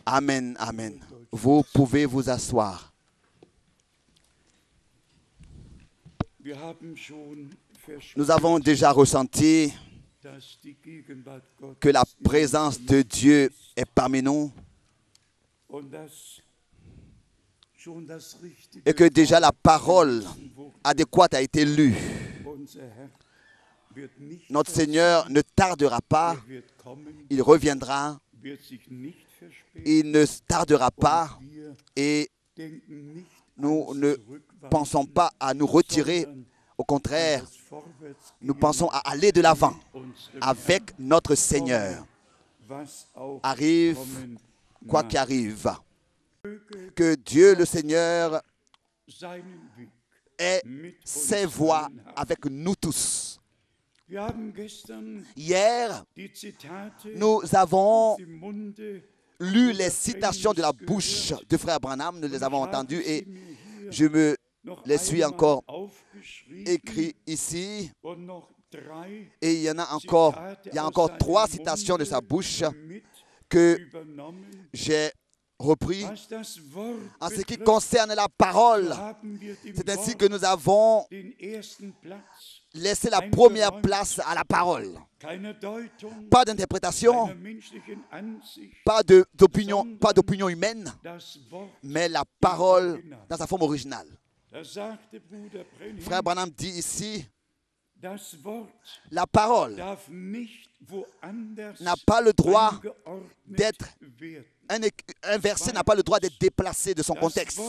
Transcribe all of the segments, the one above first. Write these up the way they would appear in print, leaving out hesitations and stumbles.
Amen, amen. Vous pouvez vous asseoir. Nous avons déjà ressenti que la présence de Dieu est parmi nous et que déjà la parole adéquate a été lue. Notre Seigneur ne tardera pas, il reviendra, il ne tardera pas et nous ne pensons pas à nous retirer. Au contraire, nous pensons à aller de l'avant avec notre Seigneur. Arrive, quoi qu'arrive, que Dieu le Seigneur ait ses voies avec nous tous. Hier, nous avons lu les citations de la bouche de Frère Branham, nous les avons entendues et je me les suis encore écrit ici. Et il y a encore 3 citations de sa bouche que j'ai repris. En ce qui concerne la parole, c'est ainsi que nous avons laissé la première place à la parole. Pas d'interprétation, pas d'opinion humaine, mais la parole dans sa forme originale. Frère Branham dit ici, la parole n'a pas le droit d'être, un verset n'a pas le droit d'être déplacé de son contexte.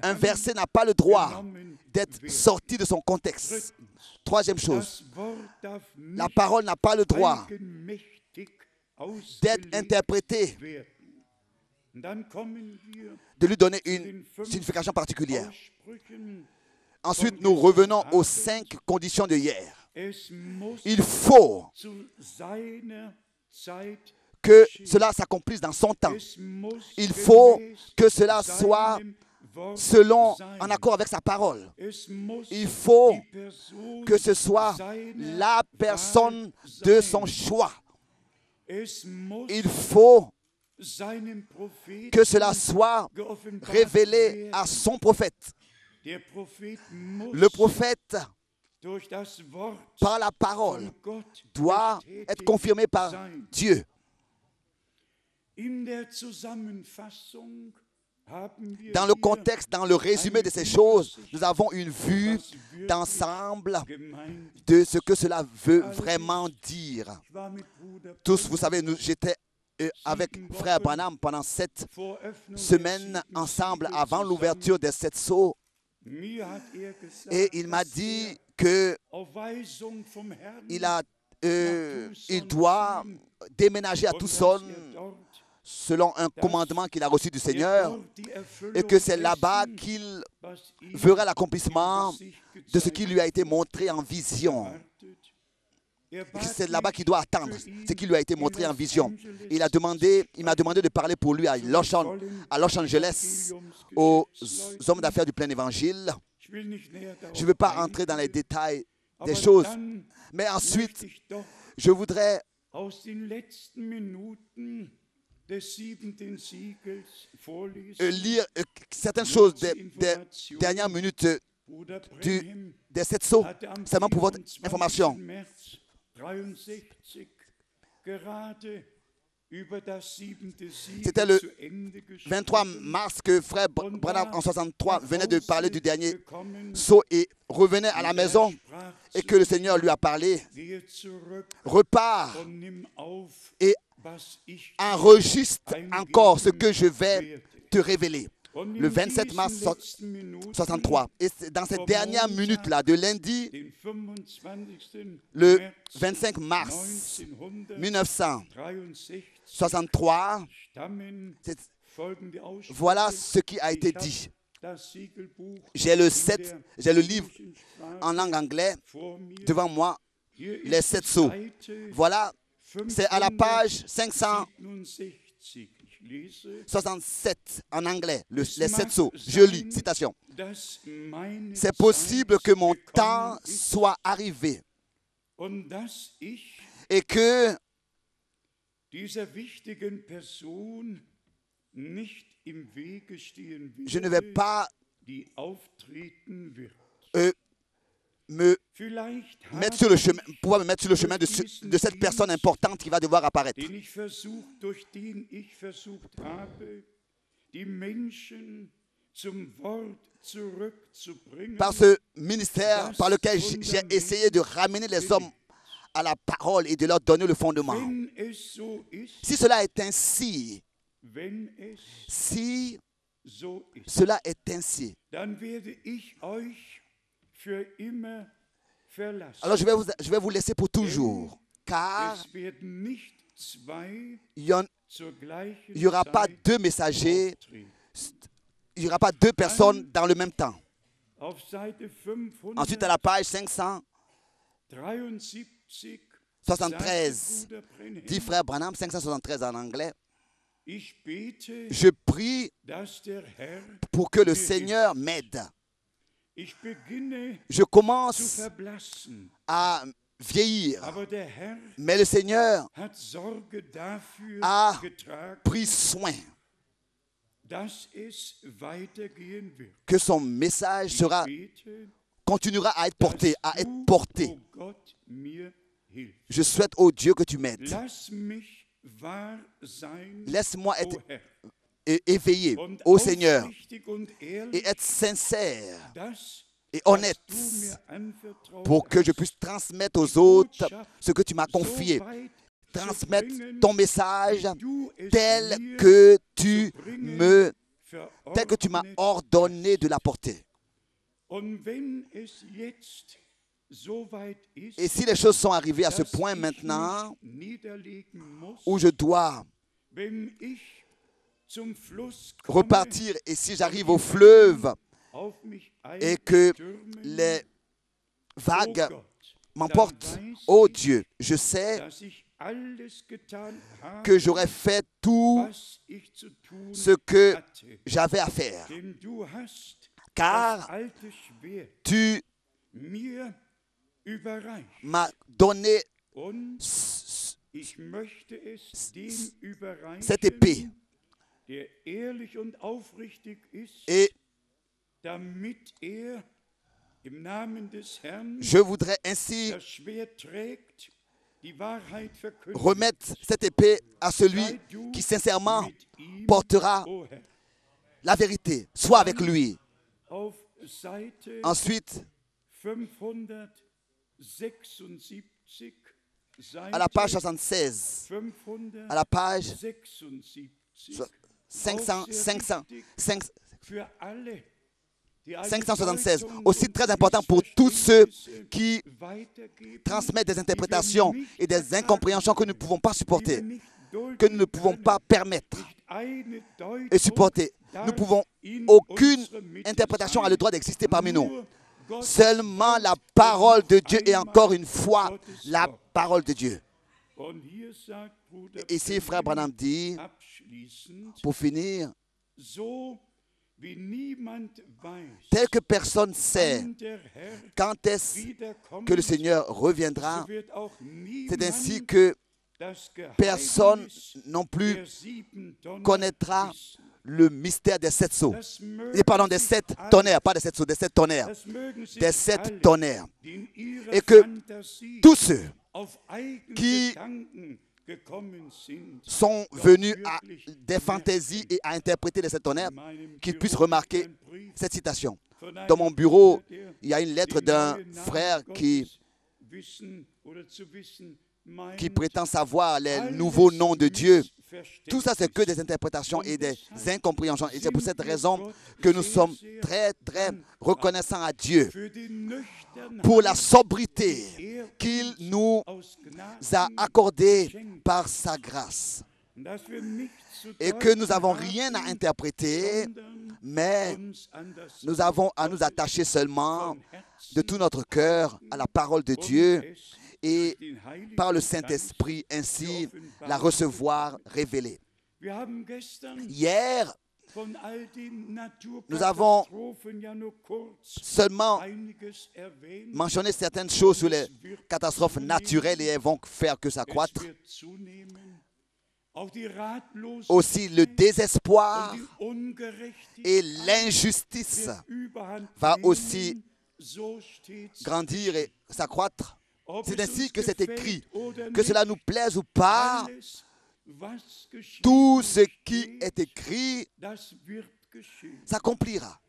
Un verset n'a pas le droit d'être sorti de son contexte. Troisième chose, la parole n'a pas le droit d'être interprétée, de lui donner une signification particulière. Ensuite, nous revenons aux 5 conditions de hier. Il faut que cela s'accomplisse dans son temps. Il faut que cela soit en accord avec sa parole. Il faut que ce soit la personne de son choix. Il faut que cela soit révélé à son prophète. Le prophète, par la parole, doit être confirmé par Dieu. Dans le contexte, dans le résumé de ces choses, nous avons une vue d'ensemble de ce que cela veut vraiment dire. Tous, vous savez, j'étais avec Frère Branham pendant 7 semaines ensemble avant l'ouverture des 7 sceaux. Et il m'a dit que il doit déménager à Tucson selon un commandement qu'il a reçu du Seigneur et que c'est là-bas qu'il verra l'accomplissement de ce qui lui a été montré en vision. C'est là-bas qu'il doit attendre ce qui lui a été montré en vision. Il m'a demandé de parler pour lui à Los Angeles, aux hommes d'affaires du plein évangile. Je ne veux pas entrer dans les détails des choses, mais ensuite, je voudrais lire certaines choses des dernières minutes des 7 sceaux, seulement pour votre information. C'était le 23 mars que Frère Branham en 63 venait de parler du dernier sceau et revenait à la maison et que le Seigneur lui a parlé. Repars et enregistre encore ce que je vais te révéler. Le 27 mars 63. Et dans cette dernière minute-là, de lundi, le 25 mars 1963, voilà ce qui a été dit. J'ai le livre en langue anglaise devant moi, les 7 sceaux. Voilà, c'est à la page 567 en anglais, les 7 sceaux. Je lis, citation. C'est possible que mon temps soit arrivé et que je ne vais pas me mettre sur le chemin, pouvoir me mettre sur le chemin de cette personne importante qui va devoir apparaître. Par ce ministère par lequel j'ai essayé de ramener les hommes à la parole et de leur donner le fondement. Si cela est ainsi, si cela est ainsi, alors je vais vous laisser pour toujours, car il n'y aura pas deux messagers, il n'y aura pas deux personnes dans le même temps. Ensuite, à la page 573, dit frère Branham, 573 en anglais, je prie pour que le Seigneur m'aide. Je commence à vieillir, mais le Seigneur a pris soin que son message continuera à être porté, Je souhaite, ô Dieu, que tu m'aides. Laisse-moi être éveillé au Seigneur et être sincère et honnête pour que je puisse transmettre aux autres ce que tu m'as confié. Transmettre ton message tel que tu m'as ordonné de l'apporter. Et si les choses sont arrivées à ce point maintenant où je dois repartir, et si j'arrive au fleuve et que les vagues m'emportent, oh Dieu, je sais que j'aurais fait tout ce que j'avais à faire, car tu m'as donné cette épée et je voudrais ainsi remettre cette épée à celui qui sincèrement portera la vérité. Sois avec lui. Ensuite, à la page 76, à la page 576, aussi très important pour tous ceux qui transmettent des interprétations et des incompréhensions que nous ne pouvons pas supporter, que nous ne pouvons pas permettre et supporter. Aucune interprétation a le droit d'exister parmi nous. Seulement la parole de Dieu et encore une fois la parole de Dieu. Et ici, frère Branham dit, pour finir, tel que personne ne sait quand est-ce que le Seigneur reviendra, c'est ainsi que personne non plus connaîtra le mystère des 7 sceaux. Et pardon, des 7 tonnerres, pas des 7 sceaux, des 7 tonnerres. Des 7 tonnerres. Et que tous ceux qui sont venus à des fantaisies et à interpréter les 7 tonnerres, qu'ils puissent remarquer cette citation. Dans mon bureau, il y a une lettre d'un frère qui prétend savoir les nouveaux noms de Dieu. Tout ça, c'est que des interprétations et des incompréhensions. Et c'est pour cette raison que nous sommes très, très reconnaissants à Dieu pour la sobriété qu'il nous a accordée par sa grâce. Et que nous n'avons rien à interpréter, mais nous avons à nous attacher seulement de tout notre cœur à la parole de Dieu et par le Saint-Esprit ainsi la recevoir révélée. Hier, nous avons seulement mentionné certaines choses sur les catastrophes naturelles et elles vont faire que s'accroître. aussi le désespoir et l'injustice va aussi grandir et s'accroître. C'est ainsi que c'est écrit, que cela nous plaise ou pas, tout ce qui est écrit s'accomplira.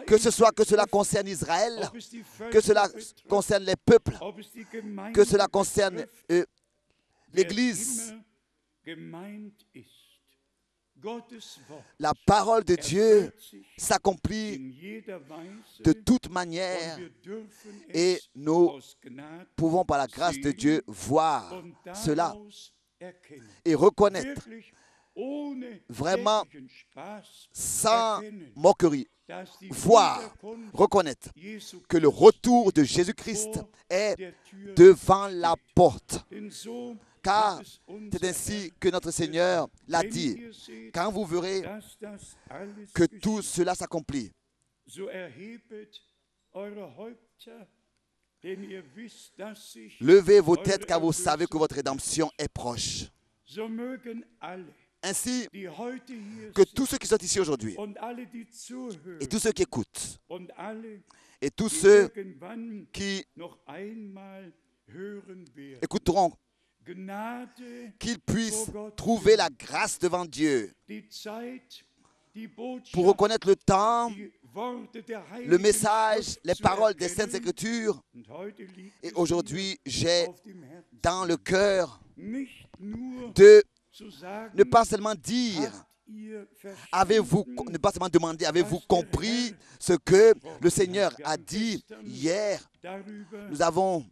Que cela concerne Israël, que cela concerne les peuples, que cela concerne l'Église. La parole de Dieu s'accomplit de toute manière et nous pouvons par la grâce de Dieu voir cela et reconnaître vraiment sans moquerie, reconnaître que le retour de Jésus-Christ est devant la porte. Car c'est ainsi que notre Seigneur l'a dit. Quand vous verrez que tout cela s'accomplit, levez vos têtes car vous savez que votre rédemption est proche. Ainsi que tous ceux qui sont ici aujourd'hui, et tous ceux qui écoutent, et tous ceux qui écouteront, qu'ils puissent trouver la grâce devant Dieu pour reconnaître le temps, le message, les paroles des Saintes Écritures. Et aujourd'hui, j'ai dans le cœur de ne pas seulement dire, ne pas seulement demander, avez-vous compris ce que le Seigneur a dit hier? Nous avons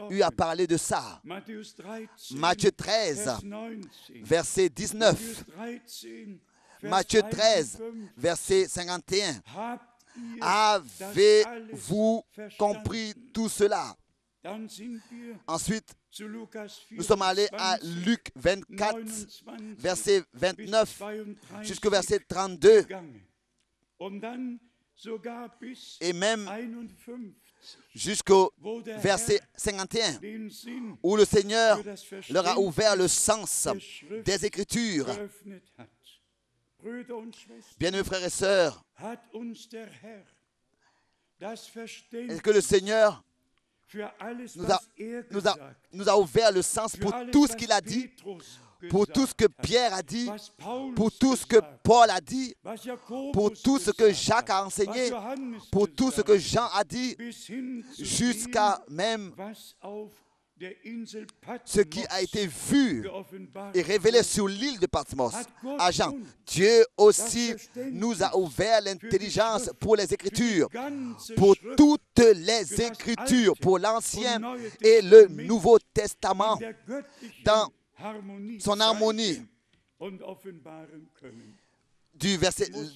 eu à parler de ça. Matthieu 13, verset 19. Matthieu 13, verset 51. Avez-vous compris tout cela? Ensuite, nous sommes allés à Luc 24, verset 29 jusqu'au verset 32. Et même jusqu'au verset 51, où le Seigneur leur a ouvert le sens des Écritures. Bien-aimés frères et sœurs, est-ce que le Seigneur nous a ouvert le sens pour tout ce qu'il a dit, pour tout ce que Pierre a dit, pour tout ce que Paul a dit, pour tout ce que Jacques a enseigné, pour tout ce que Jean a dit, jusqu'à même ce qui a été vu et révélé sur l'île de Patmos à Jean. Dieu aussi nous a ouvert l'intelligence pour les Écritures, pour toutes les Écritures, pour l'Ancien et le Nouveau Testament, dans son harmonie.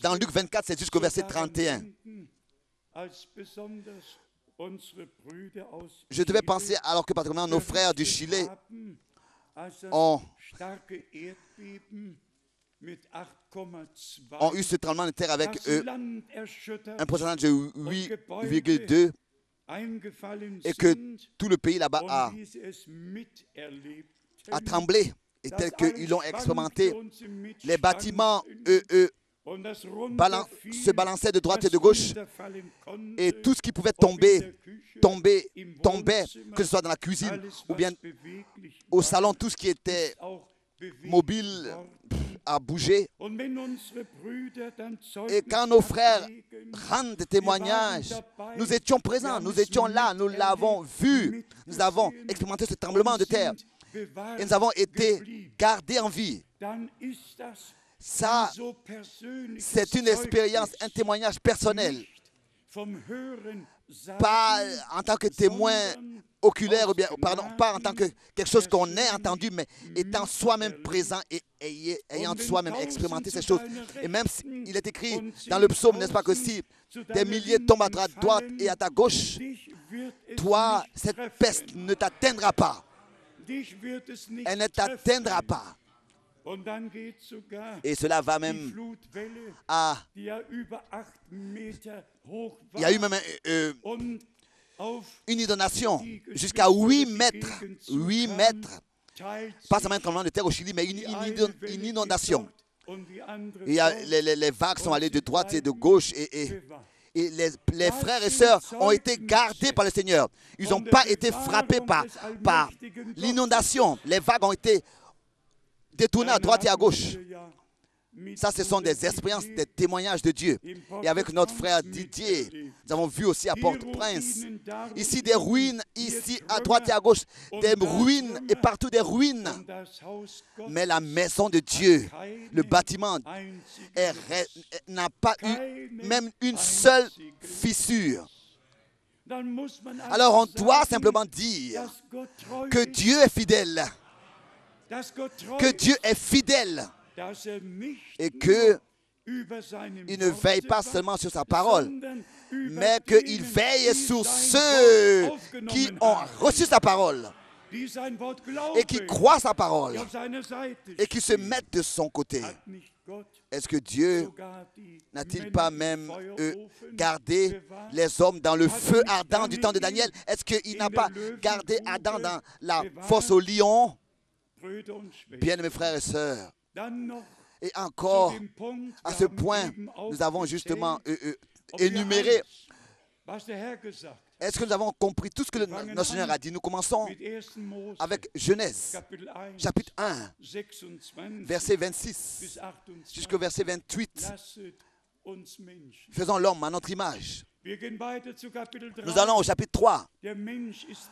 Dans Luc 24, c'est jusqu'au verset 31. Je devais penser, alors que particulièrement nos frères du Chili ont eu ce tremblement de terre avec un pourcentage de 8,2 et que tout le pays là-bas a tremblé et tel qu'ils l'ont expérimenté. Les bâtiments, se balançaient de droite et de gauche et tout ce qui pouvait tombait, que ce soit dans la cuisine ou bien au salon, tout ce qui était mobile a bougé. Et quand nos frères rendent des témoignages, nous étions présents, nous étions là, nous l'avons vu, nous avons expérimenté ce tremblement de terre et nous avons été gardés en vie. Ça, c'est une expérience, un témoignage personnel. Pas en tant que témoin oculaire, ou bien, pardon, pas en tant que quelque chose qu'on ait entendu, mais étant soi-même présent et ayant soi-même expérimenté ces choses. Et même s'il est écrit dans le psaume, n'est-ce pas, que si des milliers tombent à ta droite et à ta gauche, toi, cette peste ne t'atteindra pas. Elle ne t'atteindra pas. Et cela va même à... Il y a eu même une inondation jusqu'à 8 mètres pas seulement un tremblement de terre au Chili, mais une inondation. Il y a, les vagues sont allées de droite et de gauche et les frères et sœurs ont été gardés par le Seigneur. Ils n'ont pas été frappés par l'inondation. Les vagues ont été détournées à droite et à gauche. Ça, ce sont des expériences, des témoignages de Dieu. Et avec notre frère Didier, nous avons vu aussi à Port-au-Prince, ici des ruines, ici à droite et à gauche, des ruines et partout des ruines. Mais la maison de Dieu, le bâtiment, n'a pas eu même une seule fissure. Alors on doit simplement dire que Dieu est fidèle. Que Dieu est fidèle. Et qu'il ne veille pas seulement sur sa parole, mais qu'il veille sur ceux qui ont reçu sa parole et qui croient sa parole et qui se mettent de son côté. Est-ce que Dieu n'a-t-il pas même gardé les hommes dans le feu ardent du temps de Daniel? Est-ce qu'il n'a pas gardé Adam dans la fosse aux lions? Bien, mes frères et sœurs, et encore, à ce point, nous avons justement énuméré. Est-ce que nous avons compris tout ce que notre Seigneur a dit? Nous commençons avec Genèse, chapitre 1, verset 26, jusqu'au verset 28. Faisons l'homme à notre image. Nous allons au chapitre 3.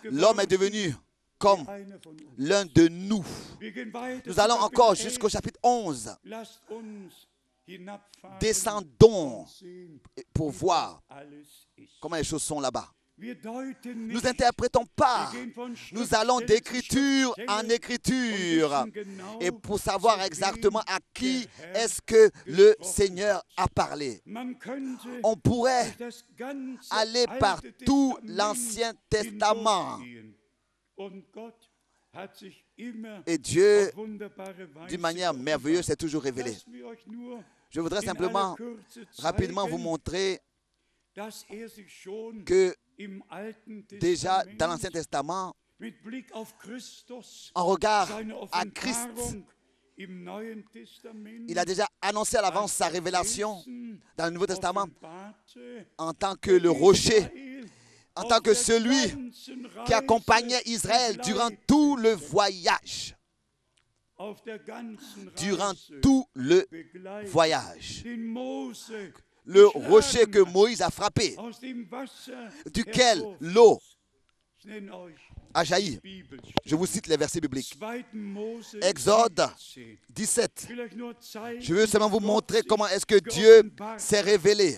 L'homme est devenu comme l'un de nous. Nous allons encore jusqu'au chapitre 11. Descendons pour voir comment les choses sont là-bas. Nous n'interprétons pas. Nous allons d'écriture en écriture. Et pour savoir exactement à qui est-ce que le Seigneur a parlé. On pourrait aller par tout l'Ancien Testament. Et Dieu, d'une manière merveilleuse, s'est toujours révélé. Je voudrais simplement rapidement vous montrer que déjà dans l'Ancien Testament, en regard à Christ, il a déjà annoncé à l'avance sa révélation dans le Nouveau Testament en tant que le rocher, en tant que celui qui accompagnait Israël durant tout le voyage. Durant tout le voyage. Le rocher que Moïse a frappé, duquel l'eau a jailli. Je vous cite les versets bibliques. Exode 17. Je veux seulement vous montrer comment est-ce que Dieu s'est révélé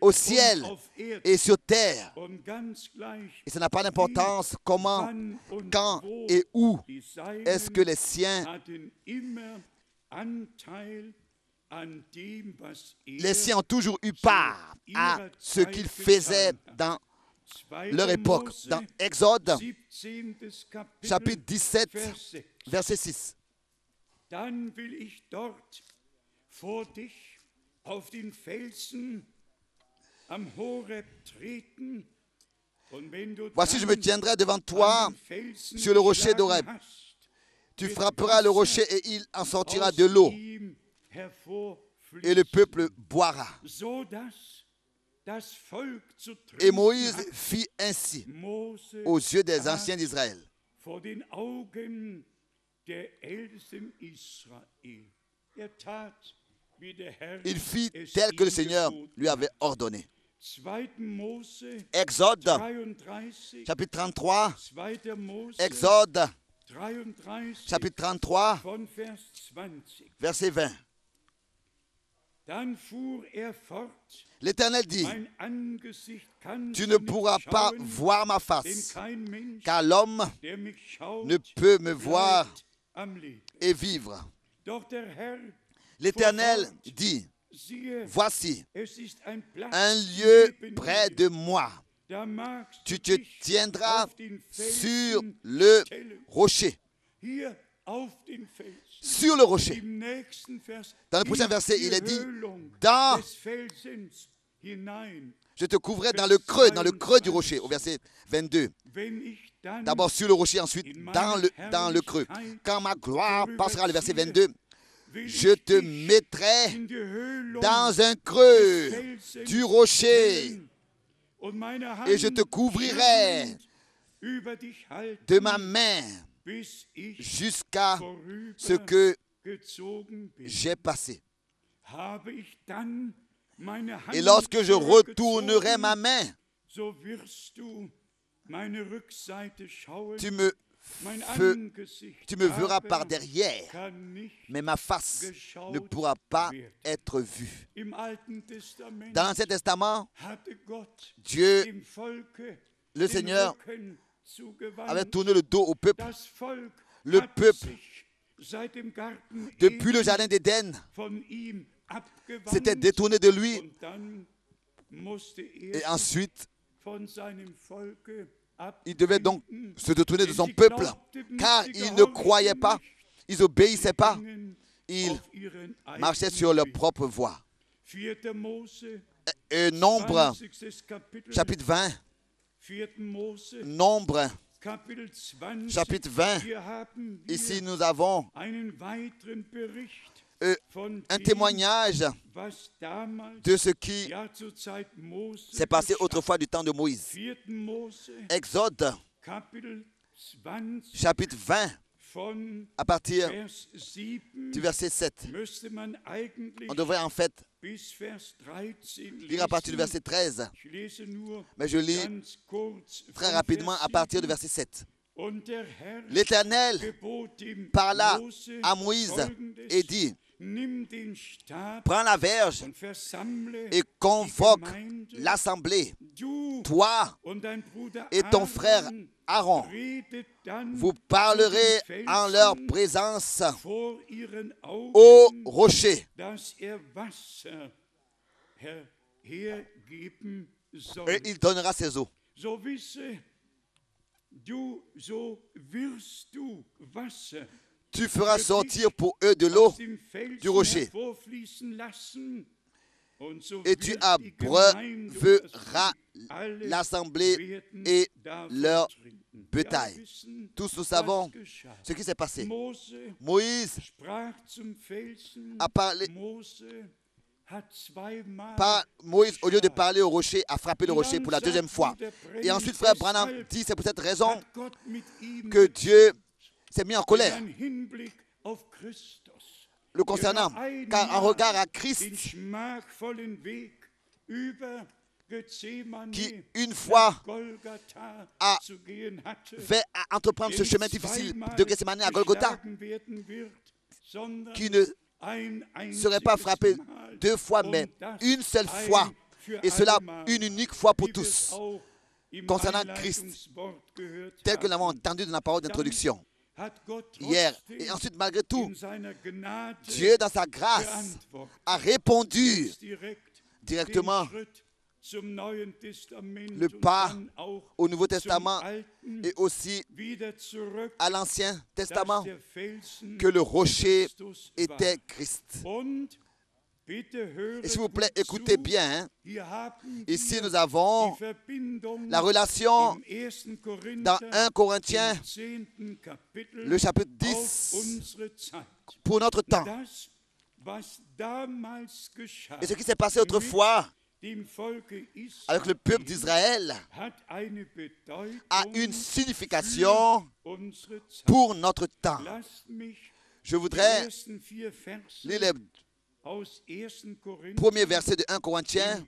au ciel et sur terre. Et ça n'a pas d'importance comment, quand et où est-ce que les siens ont toujours eu part à ce qu'ils faisaient dans leur époque. Dans Exode, chapitre 17, verset 6. Dann will ich dort vor dich auf den Felsen am Horeb treten. Voici, je me tiendrai devant toi sur le rocher d'Horeb. Tu frapperas le rocher et il en sortira de l'eau. Et le peuple boira. Et Moïse fit ainsi aux yeux des anciens d'Israël. Il fit tel que le Seigneur lui avait ordonné. Exode, chapitre 33. Exode, chapitre 33, verset 20. L'Éternel dit, tu ne pourras pas voir ma face, car l'homme ne peut me voir et vivre. L'Éternel dit, voici un lieu près de moi. Tu te tiendras sur le rocher. Sur le rocher. Dans le prochain verset, il est dit, dans Je te couvrais dans le creux du rocher, au verset 22. D'abord sur le rocher, ensuite dans le creux. Quand ma gloire passera, le verset 22, je te mettrai dans un creux du rocher et je te couvrirai de ma main jusqu'à ce que j'ai passé. Et lorsque je retournerai ma main, tu me verras par derrière, mais ma face ne pourra pas être vue. Dans l'Ancien Testament, Dieu, le Seigneur, avait tourné le dos au peuple. Le peuple, depuis le jardin d'Éden, s'était détourné de lui. Et ensuite, il devait donc se détourner de son peuple, car ils ne croyaient pas, ils n'obéissaient pas, ils marchaient sur leur propre voie. Et Nombre, chapitre 20, Nombre, chapitre 20, ici nous avons un témoignage de ce qui s'est passé autrefois du temps de Moïse. Exode, chapitre 20, à partir du verset 7. On devrait en fait lire à partir du verset 13, mais je lis très rapidement à partir du verset 7. L'Éternel parla à Moïse et dit: prends la verge et convoque l'assemblée, toi et ton frère Aaron. Vous parlerez en leur présence au rocher. Et il donnera ses eaux. Tu feras sortir pour eux de l'eau du rocher. Et tu abreuveras l'assemblée et leur bétail. Tous nous savons ce qui s'est passé. Moïse a parlé. Moïse, au lieu de parler au rocher, a frappé le rocher pour la deuxième fois. Et ensuite, frère Branham dit, c'est pour cette raison que Dieu s'est mis en colère le concernant, car en regard à Christ, qui une fois avait à entreprendre ce chemin difficile de Gethsémani à Golgotha, qui ne serait pas frappé deux fois, mais une seule fois, et cela une unique fois pour tous, concernant Christ, tel que nous l'avons entendu dans la parole d'introduction hier. Et ensuite, malgré tout, Dieu, dans sa grâce, a répondu directement le pas au Nouveau Testament et aussi à l'Ancien Testament, que le rocher était Christ. Et s'il vous plaît, écoutez bien. Ici, nous avons la relation dans 1 Corinthiens, le chapitre 10, pour notre temps. Et ce qui s'est passé autrefois avec le peuple d'Israël a une signification pour notre temps. Je voudrais lire les premier verset de 1 Corinthiens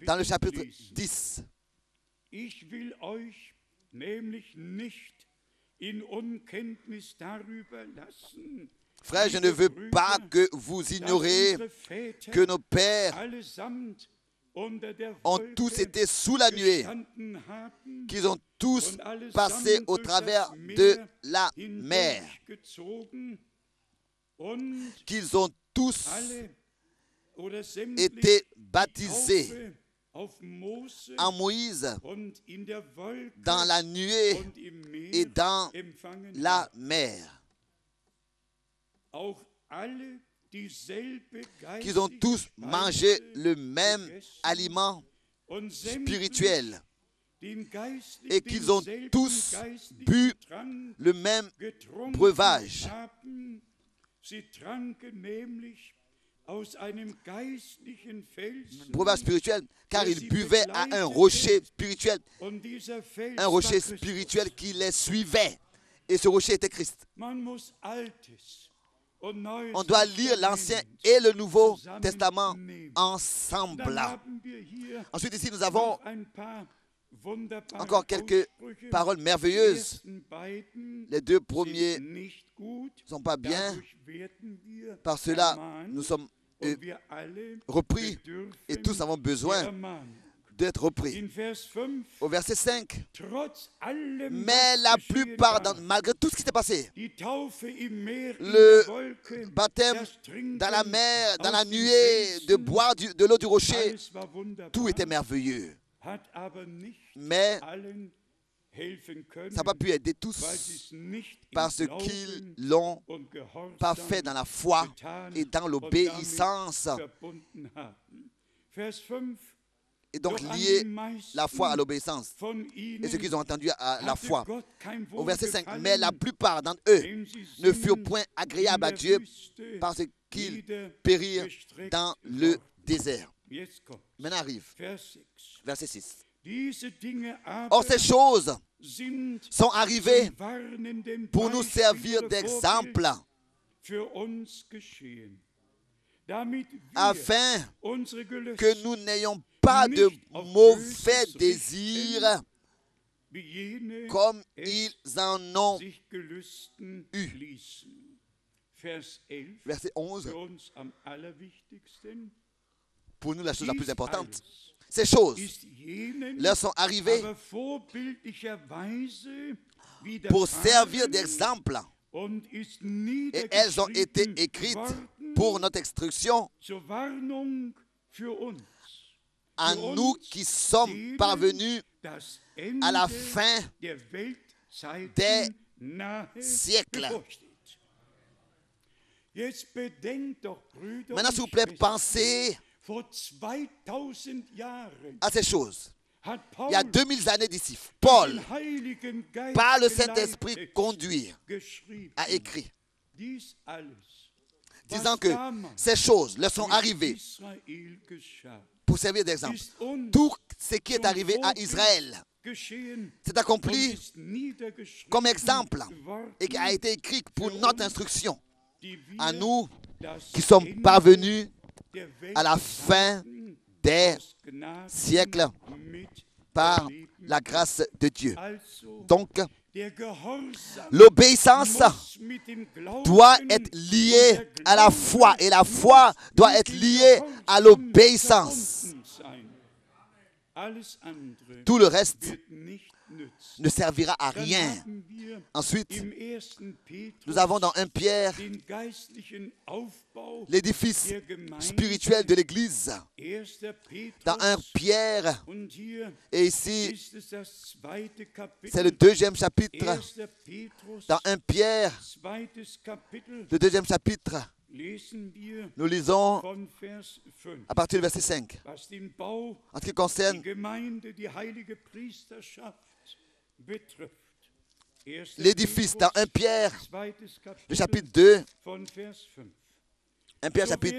dans le chapitre 10. Frère, je ne veux pas que vous ignoriez que nos pères ont tous été sous la nuée, qu'ils ont tous passé au travers de la mer, qu'ils ont tous été baptisés en Moïse, dans la nuée et dans la mer. qu'ils ont tous mangé le même aliment spirituel et qu'ils ont tous bu le même breuvage. Breuvage spirituel, car ils buvaient à un rocher spirituel qui les suivait. Et ce rocher était Christ. On doit lire l'Ancien et le Nouveau Testament ensemble. Ensuite, ici, nous avons encore quelques paroles merveilleuses. Les deux premiers ne sont pas bien. Par cela, nous sommes repris et tous avons besoin d'être repris. Au verset 5, mais la plupart, malgré tout ce qui s'est passé, le baptême dans la mer, dans la nuée, de boire de l'eau du rocher, tout était merveilleux. Mais ça n'a pas pu aider tous parce qu'ils ne l'ont pas fait dans la foi et dans l'obéissance. Et donc lier la foi à l'obéissance. Et ce qu'ils ont entendu à la foi. Au verset 5, mais la plupart d'entre eux ne furent point agréables à Dieu parce qu'ils périrent dans le désert. Maintenant arrive verset 6. Or ces choses sont arrivées pour nous servir d'exemple, afin que nous n'ayons pas de mauvais désirs comme ils en ont eu. Verset 11. Pour nous, la chose la plus importante. Ces choses leur sont arrivées pour servir d'exemple et elles ont été écrites pour notre instruction à nous qui sommes parvenus à la fin des siècles. Maintenant, s'il vous plaît, pensez à ces choses. Il y a 2000 années d'ici, Paul, par le Saint-Esprit conduit, a écrit, disant que ces choses leur sont arrivées pour servir d'exemple. Tout ce qui est arrivé à Israël s'est accompli comme exemple et qui a été écrit pour notre instruction. À nous qui sommes parvenus à la fin des siècles par la grâce de Dieu. Donc, l'obéissance doit être liée à la foi et la foi doit être liée à l'obéissance. Tout le reste ne servira à rien. Ensuite, nous avons dans 1 Pierre l'édifice spirituel de l'Église. Dans 1 Pierre, et ici, c'est le 2e chapitre. Dans 1 Pierre, le 2e chapitre, nous lisons à partir du verset 5. En ce qui concerne l'édifice dans 1 Pierre, le chapitre 2, 1 Pierre chapitre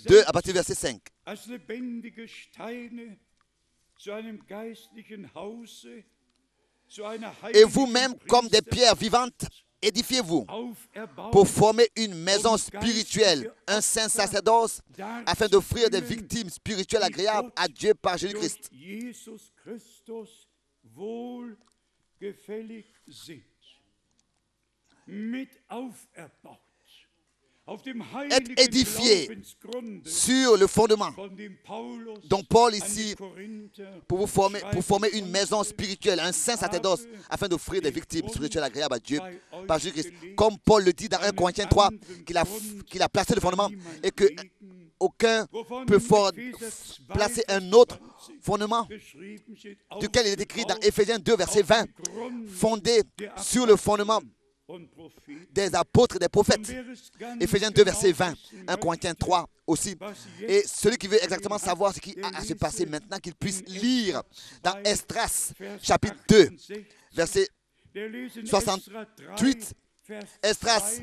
2 à partir du verset 5. Et vous-même, comme des pierres vivantes, édifiez-vous pour former une maison spirituelle, un saint sacerdoce, afin d'offrir des victimes spirituelles agréables à Dieu par Jésus-Christ. Être édifié sur le fondement dont Paul ici pour former une maison spirituelle, un saint sacerdoce, afin d'offrir des victimes spirituelles agréables à Dieu par Jésus-Christ. Comme Paul le dit dans 1 Corinthiens 3, qu'il a placé le fondement et que aucun peut placer un autre fondement, duquel il est écrit dans Éphésiens 2, verset 20, fondé sur le fondement des apôtres et des prophètes. Éphésiens 2, verset 20, 1 Corinthiens 3 aussi. Et celui qui veut exactement savoir ce qui a à se passer maintenant, qu'il puisse lire dans Esdras, chapitre 2, verset 68, Esdras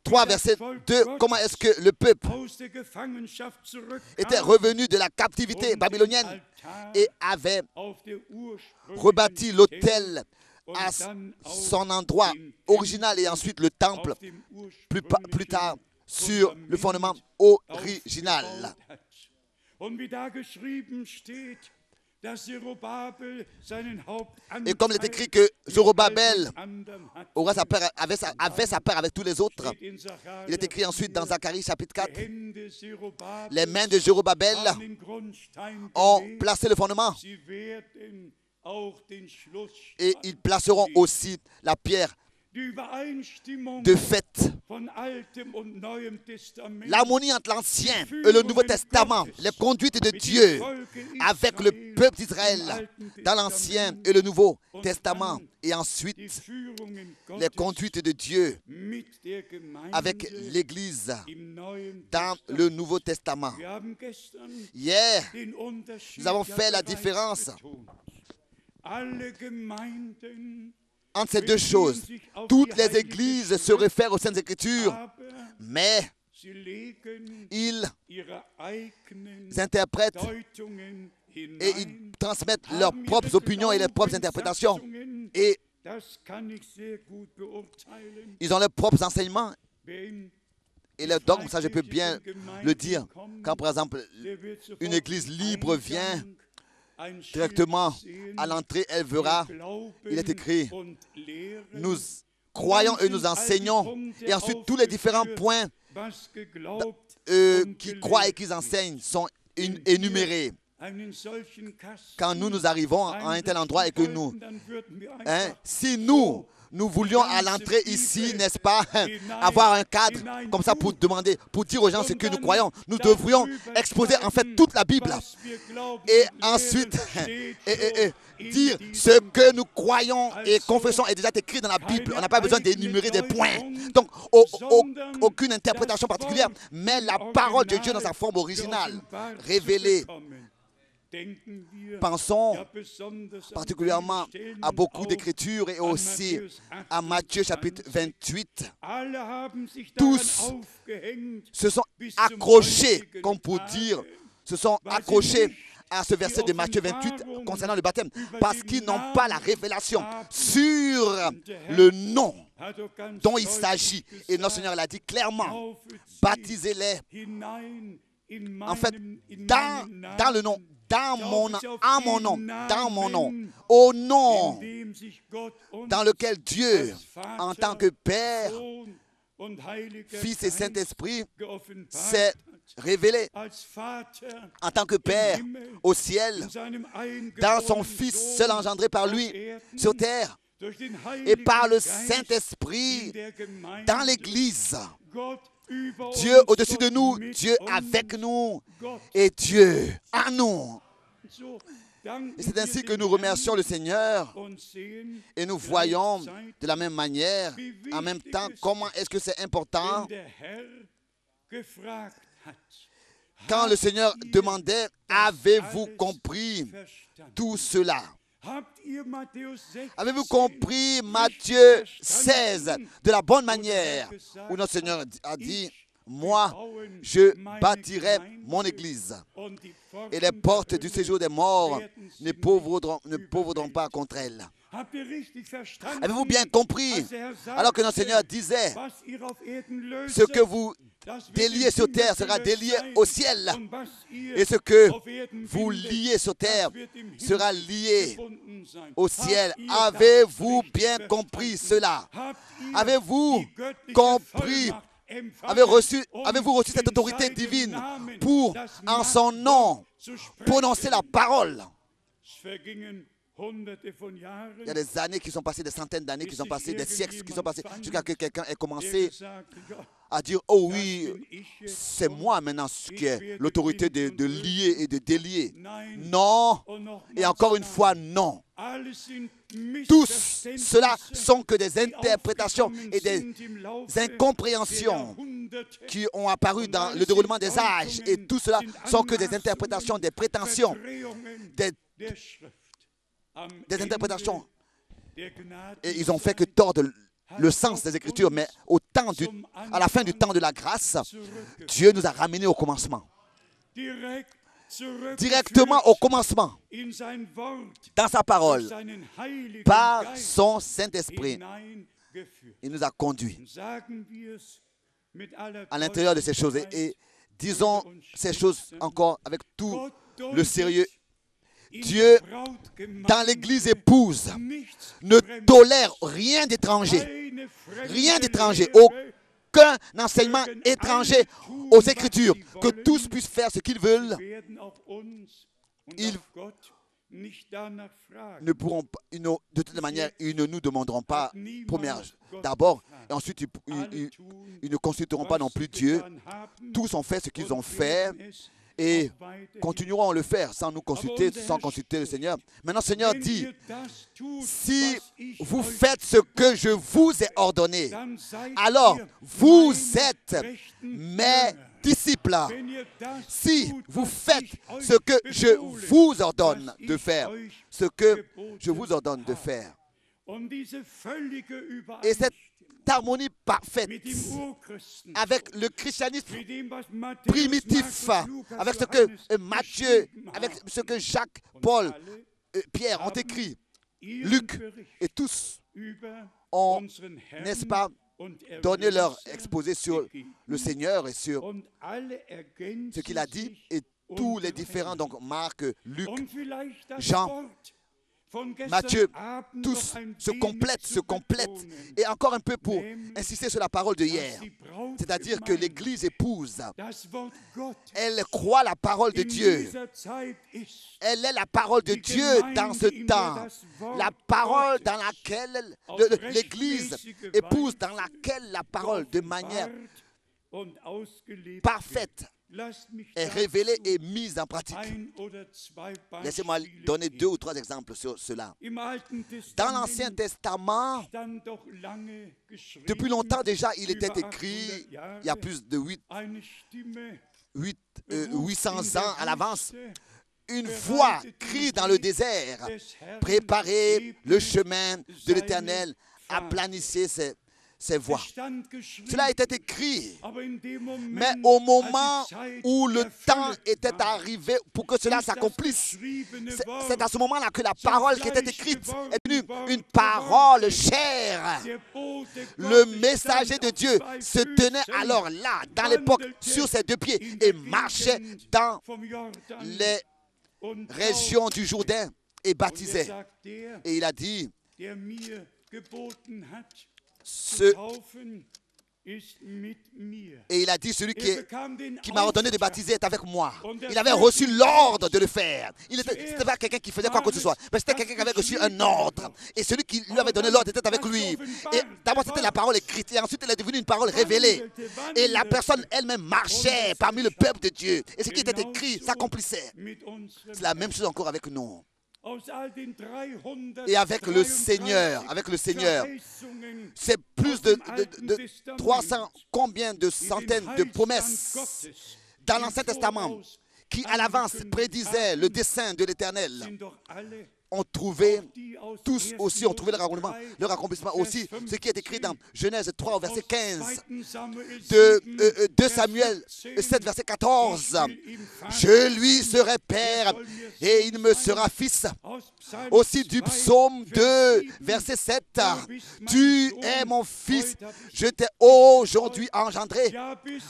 3, verset 2, comment est-ce que le peuple était revenu de la captivité babylonienne et avait rebâti l'autel à son endroit original et ensuite le temple plus tard sur le fondement original. Et comme il est écrit que Zorobabel avait sa part avec tous les autres, il est écrit ensuite dans Zacharie chapitre 4, les mains de Zorobabel ont placé le fondement et ils placeront aussi la pierre de fête. L'harmonie entre l'Ancien et le Nouveau Testament, les conduites de Dieu avec le peuple d'Israël dans l'Ancien et le Nouveau Testament, et ensuite les conduites de Dieu avec l'Église dans le Nouveau Testament. Hier, nous avons fait la différence entre ces deux choses. Toutes les églises se réfèrent aux Saintes Écritures, mais ils interprètent et ils transmettent leurs propres opinions et leurs propres interprétations. Et ils ont leurs propres enseignements et leurs dogmes. Ça, je peux bien le dire. Quand, par exemple, une église libre vient directement à l'entrée, elle verra, il est écrit, nous croyons et nous enseignons, et ensuite tous les différents points qui croient et qui enseignent sont énumérés. Quand nous arrivons à un tel endroit et que si nous voulions à l'entrée ici, n'est-ce pas, avoir un cadre comme ça pour demander, pour dire aux gens ce que nous croyons, nous devrions exposer en fait toute la Bible et ensuite dire ce que nous croyons et confessons est déjà écrit dans la Bible. On n'a pas besoin d'énumérer des points. Donc, aucune interprétation particulière, mais la parole de Dieu dans sa forme originale, révélée. Pensons particulièrement à beaucoup d'écritures et aussi à Matthieu chapitre 28. Tous se sont accrochés, comme pour dire, se sont accrochés à ce verset de Matthieu 28 concernant le baptême, parce qu'ils n'ont pas la révélation sur le nom dont il s'agit. Et notre Seigneur l'a dit clairement, baptisez-les, en fait, dans le nom, dans mon nom, au nom dans lequel Dieu, en tant que Père, Fils et Saint-Esprit, s'est révélé en tant que Père au ciel, dans son Fils seul engendré par lui sur terre, et par le Saint-Esprit dans l'Église. Dieu au-dessus de nous, Dieu avec nous et Dieu en nous. Et c'est ainsi que nous remercions le Seigneur et nous voyons de la même manière, en même temps, comment est-ce que c'est important quand le Seigneur demandait, avez-vous compris tout cela? Avez-vous compris Matthieu 16 de la bonne manière où notre Seigneur a dit, moi, je bâtirai mon église et les portes du séjour des morts ne pourvoudront pas contre elle. Avez-vous bien compris? Alors que notre Seigneur disait, ce que vous déliez sur terre sera délié au ciel, et ce que vous liez sur terre sera lié au ciel. Avez-vous bien compris cela? Avez-vous compris? Avez-vous reçu cette autorité divine pour, en son nom, prononcer la parole? Il y a des années qui sont passées, des centaines d'années qui sont passées, des siècles qui sont passés, jusqu'à ce que quelqu'un ait commencé à dire, oh oui, c'est moi maintenant qui ai l'autorité de lier et de délier. Non, et encore une fois, non. Tous cela sont que des interprétations et des incompréhensions qui ont apparu dans le déroulement des âges. Et tout cela sont que des interprétations, des prétentions, des interprétations. Et ils ont fait que tordre le sens des Écritures. Mais à la fin du temps de la grâce, Dieu nous a ramenés au commencement. Directement au commencement, dans sa parole, par son Saint-Esprit, il nous a conduits à l'intérieur de ces choses. Et disons ces choses encore avec tout le sérieux. Dieu, dans l'Église épouse, ne tolère rien d'étranger. Rien d'étranger. Aucun enseignement étranger aux Écritures. Que tous puissent faire ce qu'ils veulent. Ils ne pourront pas, de toute manière, ils ne nous demanderont pas, d'abord, et ensuite, ils ne consulteront pas non plus Dieu. Tous ont fait ce qu'ils ont fait et continueront à le faire sans nous consulter, sans consulter le Seigneur. Maintenant, le Seigneur dit, si vous faites ce que je vous ai ordonné, alors vous êtes mes disciples. Si vous faites ce que je vous ordonne de faire, ce que je vous ordonne de faire. Et cette harmonie parfaite avec le christianisme primitif, avec ce que Matthieu, avec ce que Jacques, Paul, Pierre ont écrit, Luc, et tous ont, n'est-ce pas, donné leur exposé sur le Seigneur et sur ce qu'il a dit, et tous les différents, donc Marc, Luc, Jean, Matthieu, tous se complètent. Et encore un peu pour insister sur la parole de hier. C'est-à-dire que l'Église épouse, elle croit la parole de Dieu. Elle est la parole de Dieu dans ce temps. La parole dans laquelle l'Église épouse, dans laquelle la parole de manière parfaite est révélée et mise en pratique. Laissez-moi donner 2 ou 3 exemples sur cela. Dans l'Ancien Testament, depuis longtemps déjà, il était écrit, il y a plus de 800 ans à l'avance, une voix crie dans le désert, préparez le chemin de l'Éternel, aplanissez ses voies. Cela était écrit, mais au moment où le temps était arrivé pour que cela s'accomplisse, c'est à ce moment-là que la parole qui était écrite est devenue une parole chère. Le messager de Dieu se tenait alors là, dans l'époque, sur ses 2 pieds et marchait dans les régions du Jourdain et baptisait. Et il a dit, et il a dit, celui qui m'a ordonné de baptiser est avec moi. Il avait reçu l'ordre de le faire. C'était pas quelqu'un qui faisait quoi que ce soit, mais c'était quelqu'un qui avait reçu un ordre. Et celui qui lui avait donné l'ordre était avec lui. Et d'abord, c'était la parole écrite. Et ensuite, elle est devenue une parole révélée. Et la personne elle-même marchait parmi le peuple de Dieu. Et ce qui était écrit s'accomplissait. C'est la même chose encore avec nous. Et avec le Seigneur, c'est plus de 300, combien de centaines de promesses dans l'Ancien Testament qui à l'avance prédisaient le dessein de l'Éternel. Tous aussi ont trouvé leur accomplissement aussi, ce qui est écrit dans Genèse 3 au verset 15, de 2 Samuel 7 verset 14. Je lui serai père et il me sera fils. Aussi du psaume 2 verset 7. Tu es mon fils, je t'ai aujourd'hui engendré.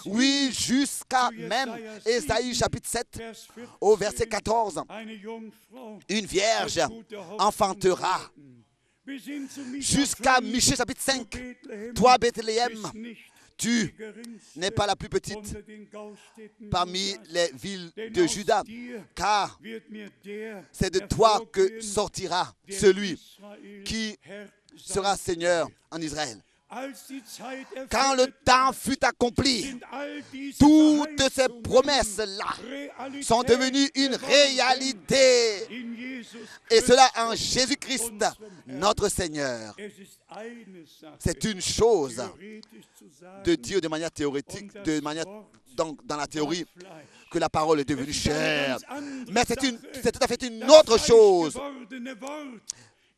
Oui, jusqu'à même Ésaïe chapitre 7 au verset 14. Une vierge enfantera. Jusqu'à Michée chapitre 5. Toi, Bethléem, tu n'es pas la plus petite parmi les villes de Juda, car c'est de toi que sortira celui qui sera Seigneur en Israël. Quand le temps fut accompli, toutes ces promesses-là sont devenues une réalité. Et cela en Jésus-Christ, notre Seigneur. C'est une chose de dire de manière théorétique, donc dans la théorie, que la parole est devenue chair. Mais c'est tout à fait une autre chose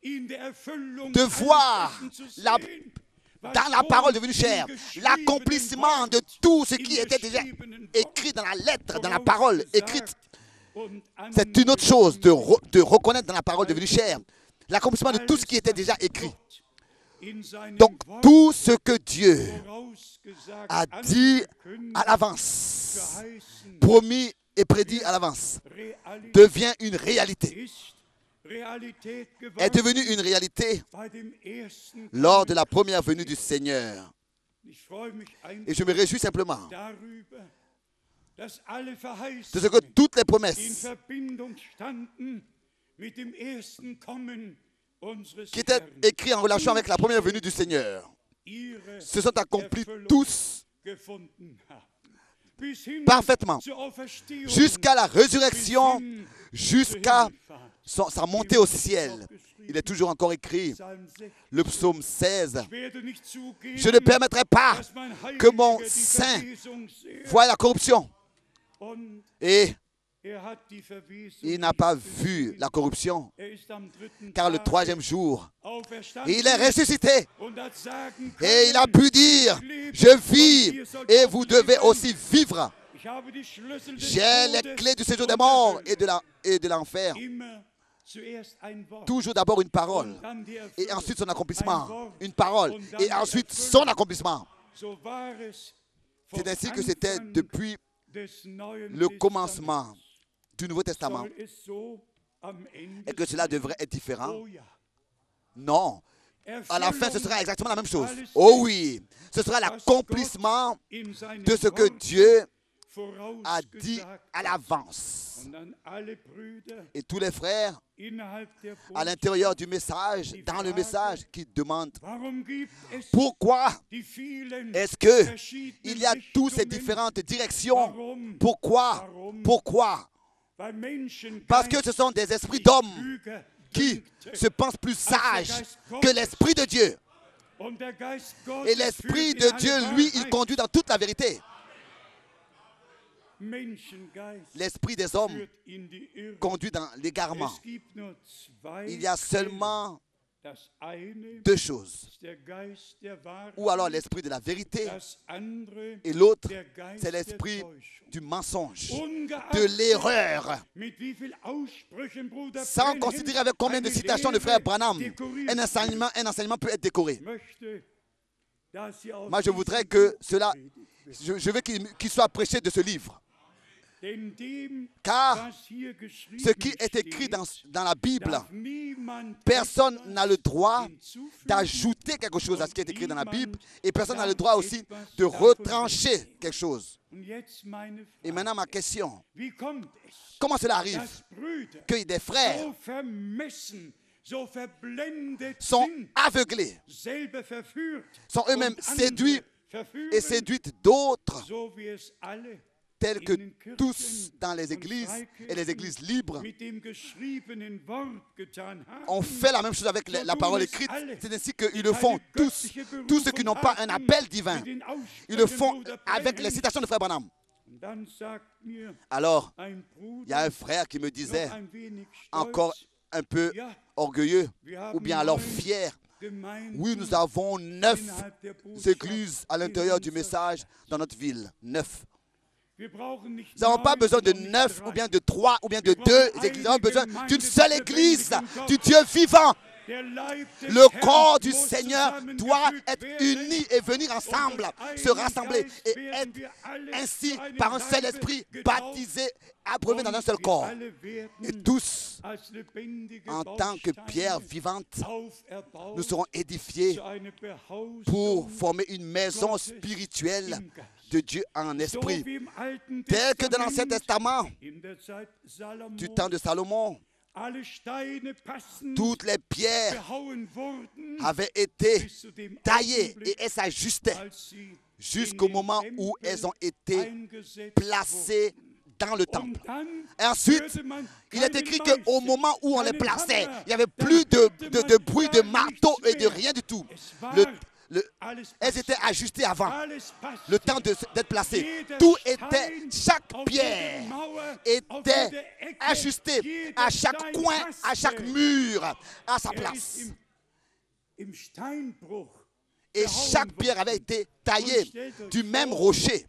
de voir dans la parole devenue chair l'accomplissement de tout ce qui était déjà écrit dans la lettre, dans la parole écrite. C'est une autre chose de reconnaître dans la parole devenue chair l'accomplissement de tout ce qui était déjà écrit. Donc, tout ce que Dieu a dit à l'avance, promis et prédit à l'avance, devient une réalité. Est devenu une réalité lors de la première venue du Seigneur. Et je me réjouis simplement de ce que toutes les promesses qui étaient écrites en relation avec la première venue du Seigneur se sont accomplies tous parfaitement jusqu'à la résurrection, jusqu'à sa montée au ciel. Il est toujours encore écrit, le psaume 16, je ne permettrai pas que mon saint voie la corruption. Et il n'a pas vu la corruption, car le troisième jour, il est ressuscité. Et il a pu dire, je vis et vous devez aussi vivre. J'ai les clés du séjour des morts et de l'enfer. Toujours d'abord une parole, et ensuite son accomplissement. Une parole, et ensuite son accomplissement. C'est ainsi que c'était depuis le commencement du Nouveau Testament. Et que cela devrait être différent? Non. À la fin, ce sera exactement la même chose. Oh oui, ce sera l'accomplissement de ce que Dieu a dit à l'avance. Et tous les frères, à l'intérieur du message, dans le message, qui demandent pourquoi est-ce qu'il y a toutes ces différentes directions? Pourquoi? Pourquoi? Parce que ce sont des esprits d'hommes qui se pensent plus sages que l'Esprit de Dieu. Et l'Esprit de Dieu, lui, il conduit dans toute la vérité. L'esprit des hommes conduit dans l'égarement. Il y a seulement deux choses. Ou alors l'esprit de la vérité, et l'autre, c'est l'esprit du mensonge, de l'erreur. Sans considérer avec combien de citations de frère Branham, un enseignement peut être décoré. Moi, je voudrais que cela, je veux qu'il soit prêché de ce livre. Car ce qui est écrit dans la Bible, personne n'a le droit d'ajouter quelque chose à ce qui est écrit dans la Bible, et personne n'a le droit aussi de retrancher quelque chose. Et maintenant ma question, comment cela arrive que des frères sont aveuglés, sont eux-mêmes séduits et séduites d'autres, tels que tous dans les églises et les églises libres ont fait la même chose avec la parole écrite. C'est ainsi qu'ils le font tous ceux qui n'ont pas un appel divin. Ils le font avec les citations de frère Branham. Alors, il y a un frère qui me disait, encore un peu orgueilleux, ou bien alors fier, oui, nous avons 9 églises à l'intérieur du message dans notre ville. 9. Nous n'avons pas besoin de 9 ou bien de 3 ou bien de 2 églises. Nous avons besoin d'une seule église, du Dieu vivant. Le corps du Seigneur doit être uni et venir ensemble, se rassembler et être ainsi par un seul esprit baptisés, abreuvés dans un seul corps. Et tous, en tant que pierre vivante, nous serons édifiés pour former une maison spirituelle de Dieu en esprit. Tel que dans l'Ancien Testament, du temps de Salomon, toutes les pierres avaient été taillées et elles s'ajustaient jusqu'au moment où elles ont été placées dans le temple. Et ensuite, il est écrit qu'au moment où on les plaçait, il n'y avait plus de bruit de marteau et de rien du tout. Elles étaient ajustées avant le temps d'être placées. Tout était, chaque pierre était ajustée à chaque coin, à chaque mur, à sa place. Et chaque pierre avait été taillée du même rocher.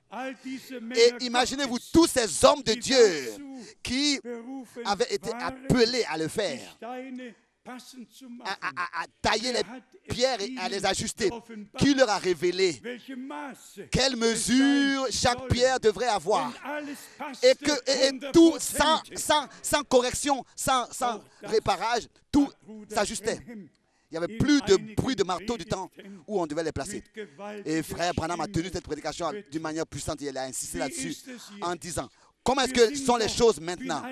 Et imaginez-vous tous ces hommes de Dieu qui avaient été appelés à le faire, à tailler les pierres et à les ajuster. Qui leur a révélé quelle mesure chaque pierre devrait avoir? Et tout sans correction, sans réparage, tout s'ajustait. Il n'y avait plus de bruit de marteau du temps où on devait les placer. Et frère Branham a tenu cette prédication d'une manière puissante. Il a insisté là-dessus en disant, comment est-ce que sont les choses maintenant?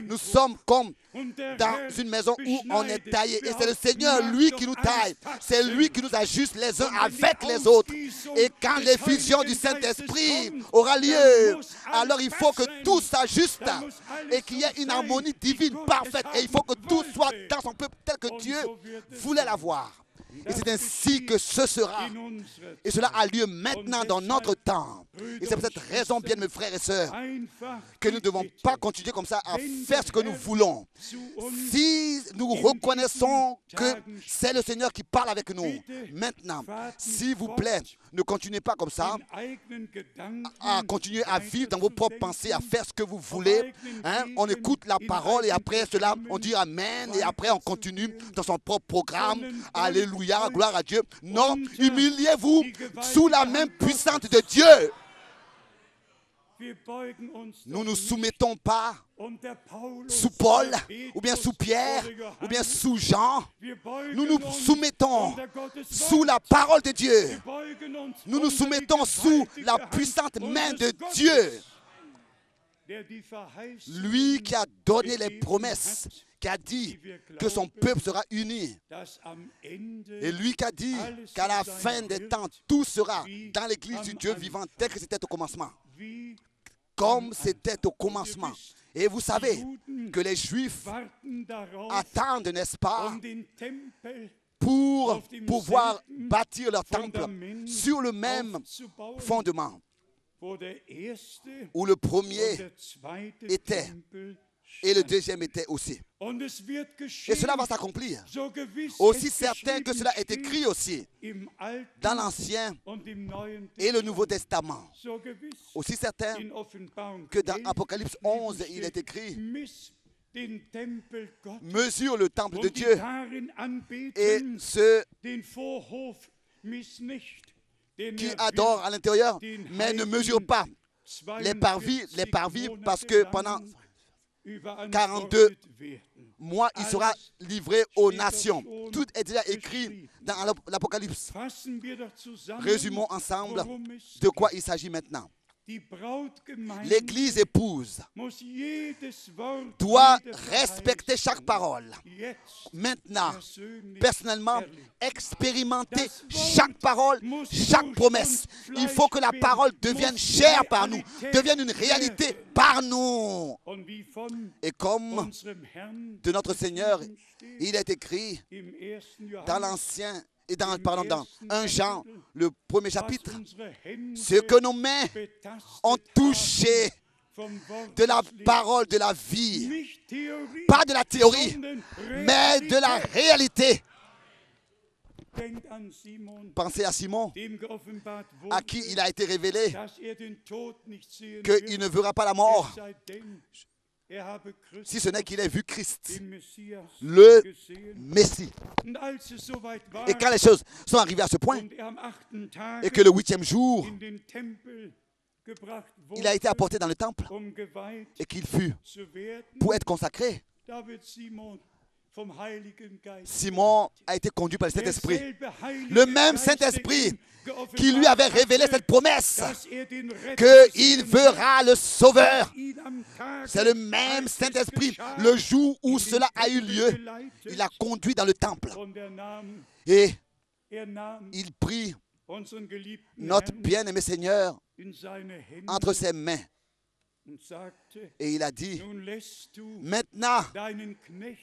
Nous sommes comme dans une maison où on est taillé. Et c'est le Seigneur, lui, qui nous taille. C'est lui qui nous ajuste les uns avec les autres. Et quand l'effusion du Saint-Esprit aura lieu, alors il faut que tout s'ajuste et qu'il y ait une harmonie divine parfaite. Et il faut que tout soit dans son peuple tel que Dieu voulait l'avoir. Et c'est ainsi que ce sera. Et cela a lieu maintenant dans notre temps. Et c'est pour cette raison, bien mes frères et sœurs, que nous ne devons pas continuer comme ça à faire ce que nous voulons. Si nous reconnaissons que c'est le Seigneur qui parle avec nous, maintenant, s'il vous plaît, ne continuez pas comme ça, à continuer à vivre dans vos propres pensées, à faire ce que vous voulez. On écoute la parole et après cela, on dit Amen et après on continue dans son propre programme. Alléluia, gloire à Dieu. Non, humiliez-vous sous la main puissante de Dieu. Nous ne nous soumettons pas sous Paul, ou bien sous Pierre, ou bien sous Jean. Nous nous soumettons sous la parole de Dieu. Nous nous soumettons sous la puissante main de Dieu. Lui qui a donné les promesses, qui a dit que son peuple sera uni. Et lui qui a dit qu'à la fin des temps, tout sera dans l'église du Dieu vivant tel que c'était au commencement. Comme c'était au commencement. Et vous savez que les Juifs attendent, n'est-ce pas, pour pouvoir bâtir leur temple sur le même fondement où le premier était et le deuxième était aussi. Et cela va s'accomplir. Aussi certain que cela est écrit aussi dans l'Ancien et le Nouveau Testament. Aussi certain que dans Apocalypse 11, il est écrit: mesure le temple de Dieu et ceux qui adorent à l'intérieur, mais ne mesure pas les parvis parce que pendant 42 mois, il sera livré aux nations. Tout est déjà écrit dans l'Apocalypse. Résumons ensemble de quoi il s'agit maintenant. L'Église épouse doit respecter chaque parole. Maintenant, personnellement, expérimenter chaque parole, chaque promesse. Il faut que la parole devienne chère par nous, devienne une réalité par nous. Et comme de notre Seigneur, il est écrit dans l'Ancien et dans 1 Jean, le premier chapitre, ce que nos mains ont touché de la parole de la vie, pas de la théorie, mais de la réalité. Pensez à Simon, à qui il a été révélé qu'il ne verra pas la mort, si ce n'est qu'il ait vu Christ, le Messie. Et quand les choses sont arrivées à ce point, et que le 8e jour, il a été apporté dans le temple, et qu'il fut pour être consacré, Simon a été conduit par le Saint-Esprit. Le même Saint-Esprit qui lui avait révélé cette promesse qu'il verra le Sauveur. C'est le même Saint-Esprit. Le jour où cela a eu lieu, il l'a conduit dans le temple. Et il prit notre bien-aimé Seigneur entre ses mains. Et il a dit, maintenant,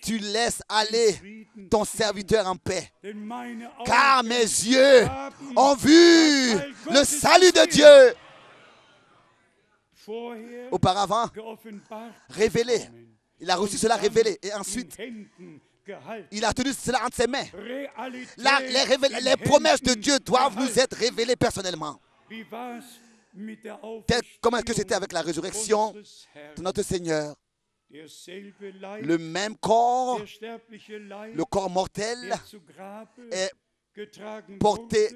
tu laisses aller ton serviteur en paix, car mes yeux ont vu le salut de Dieu. Auparavant, révélé. Il a reçu cela révélé. Et ensuite, il a tenu cela entre ses mains. Les promesses de Dieu doivent nous être révélées personnellement. Comment est-ce que c'était avec la résurrection de notre Seigneur? Le même corps, le corps mortel,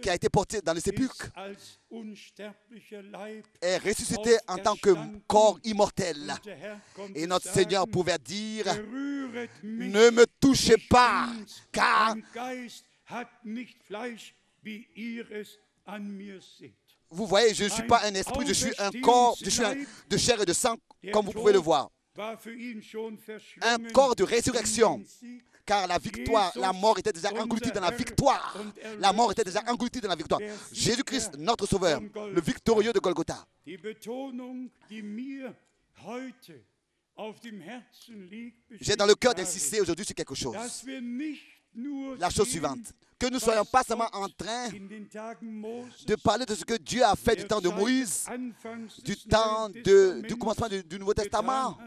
qui a été porté dans le sépulcre, est ressuscité en tant que corps immortel. Et notre Seigneur pouvait dire, ne me touchez pas, car vous voyez, je ne suis pas un esprit, je suis un corps, je suis de chair et de sang, comme vous pouvez le voir. Un corps de résurrection, car la victoire, la mort était déjà engloutie dans la victoire. La mort était déjà engloutie dans la victoire. Jésus-Christ, notre Sauveur, le victorieux de Golgotha. J'ai dans le cœur d'insister aujourd'hui sur quelque chose. La chose suivante, que nous ne soyons pas seulement en train de parler de ce que Dieu a fait du temps de Moïse, du temps du commencement du Nouveau Testament,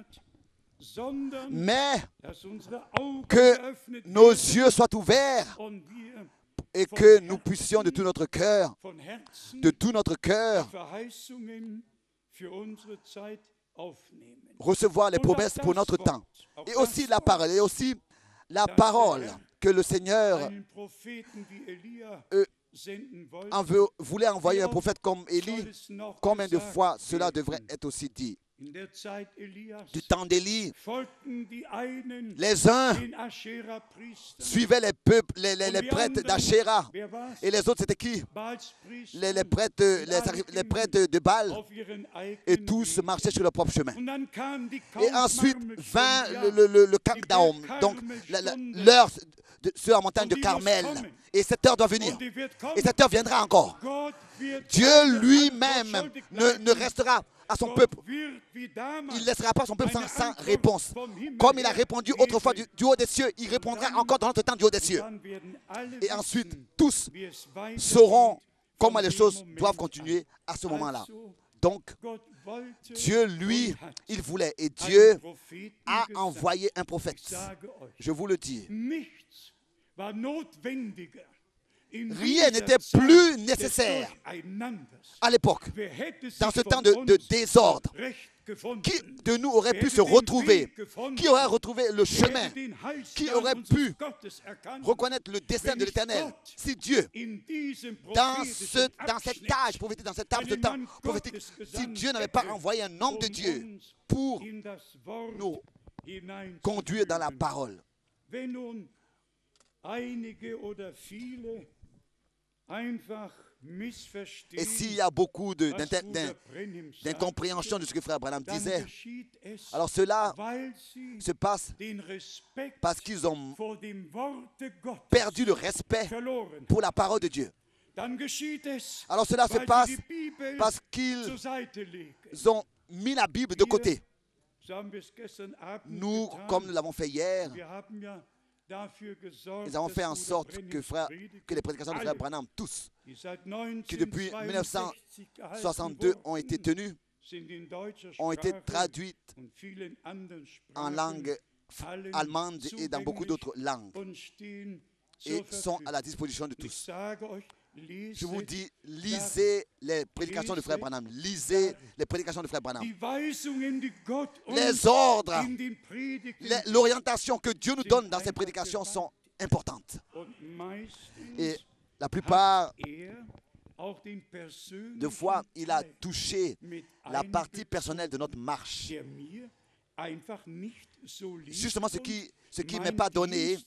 mais que nos yeux soient ouverts et que nous puissions de tout notre cœur, recevoir les promesses pour notre temps. Et aussi la parole que le Seigneur voulait envoyer un prophète comme Élie. Combien de fois cela devrait être aussi dit? Du temps d'Élie, les uns suivaient les prêtres d'Achéra. Et les autres, c'était qui? Les prêtres de Baal. Et tous marchaient sur leur propre chemin. Et ensuite vint le countdown, donc l'heure sur la montagne de Carmel. Et cette heure doit venir. Et cette heure viendra encore. Dieu lui-même ne restera à son peuple. Il ne laissera pas son peuple sans réponse. Comme il a répondu autrefois du haut des cieux, il répondra encore dans notre temps du haut des cieux. Et ensuite, tous sauront comment les choses doivent continuer à ce moment-là. Donc, Dieu, lui, il voulait. Et Dieu a envoyé un prophète. Je vous le dis. Rien n'était plus nécessaire à l'époque, dans ce temps de désordre. Qui de nous aurait pu se retrouver? Qui aurait retrouvé le chemin? Qui aurait pu reconnaître le dessein de l'Éternel? Si Dieu, dans cet âge prophétique, dans cet âge de temps prophétique, si Dieu n'avait pas envoyé un homme de Dieu pour nous conduire dans la parole. Et s'il y a beaucoup d'incompréhension de ce que Frère Branham disait, alors cela se passe parce qu'ils ont perdu le respect pour la parole de Dieu. Alors cela se passe parce qu'ils ont mis la Bible de côté. Nous, comme nous l'avons fait hier, nous avons fait en sorte que les prédications de Frère Branham, tous, qui depuis 1962 ont été tenues, ont été traduites en langue allemande et dans beaucoup d'autres langues et sont à la disposition de tous. Je vous dis, lisez les prédications de Frère Branham. Lisez les prédications de Frère Branham. Les ordres, l'orientation que Dieu nous donne dans ces prédications sont importantes. Et la plupart de fois, il a touché la partie personnelle de notre marche Justement, ce qui ne m'est pas donné,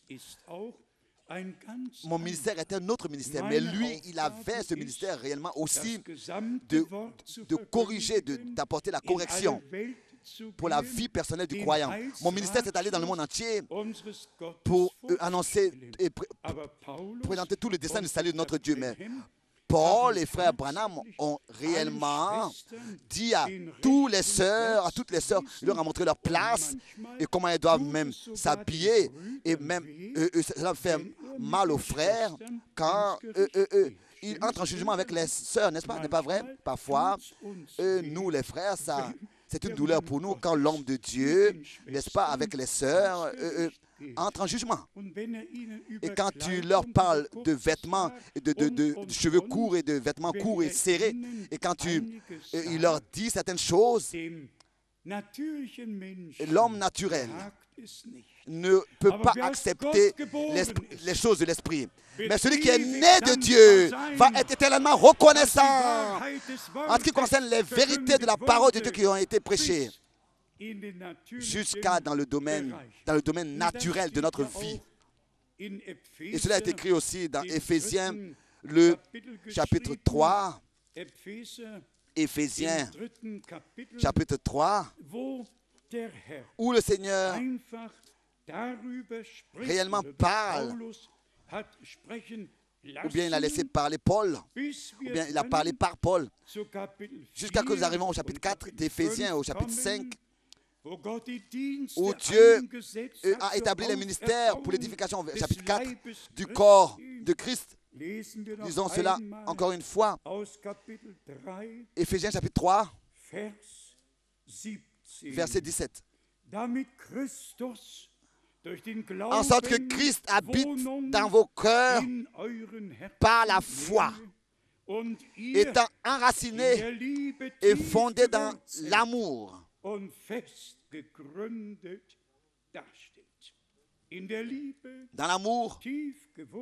mon ministère était un autre ministère, mais lui, il avait ce ministère réellement aussi de corriger, d'apporter la correction pour la vie personnelle du croyant. Mon ministère s'est allé dans le monde entier pour annoncer et présenter tout le dessein du salut de notre Dieu. Mais Paul et frère Branham ont réellement dit à toutes les sœurs, ils leur ont montré leur place et comment elles doivent même s'habiller. Et même, cela fait mal aux frères quand ils entrent en jugement avec les sœurs, n'est-ce pas? N'est pas vrai? Parfois, nous les frères, c'est une douleur pour nous quand l'homme de Dieu, n'est-ce pas, avec les sœurs, entre en jugement. Et quand tu leur parles de vêtements, de cheveux courts et de vêtements courts et serrés, et quand il leur dit certaines choses, l'homme naturel ne peut pas accepter les choses de l'esprit. Mais celui qui est né de Dieu va être éternellement reconnaissant en ce qui concerne les vérités de la parole de Dieu qui ont été prêchées jusqu'à dans le domaine naturel de notre vie. Et cela est écrit aussi dans Éphésiens, le chapitre 3. Éphésiens, chapitre 3, où le Seigneur réellement parle, ou bien il a laissé parler Paul, ou bien il a parlé par Paul, jusqu'à ce que nous arrivons au chapitre 4 d'Éphésiens, au chapitre 5, où Dieu a établi les ministères pour l'édification, chapitre 4, du corps de Christ. Lisons cela encore une fois. Éphésiens chapitre 3, verset 17. En sorte que Christ habite dans vos cœurs par la foi, étant enraciné et fondé dans l'amour. Dans l'amour,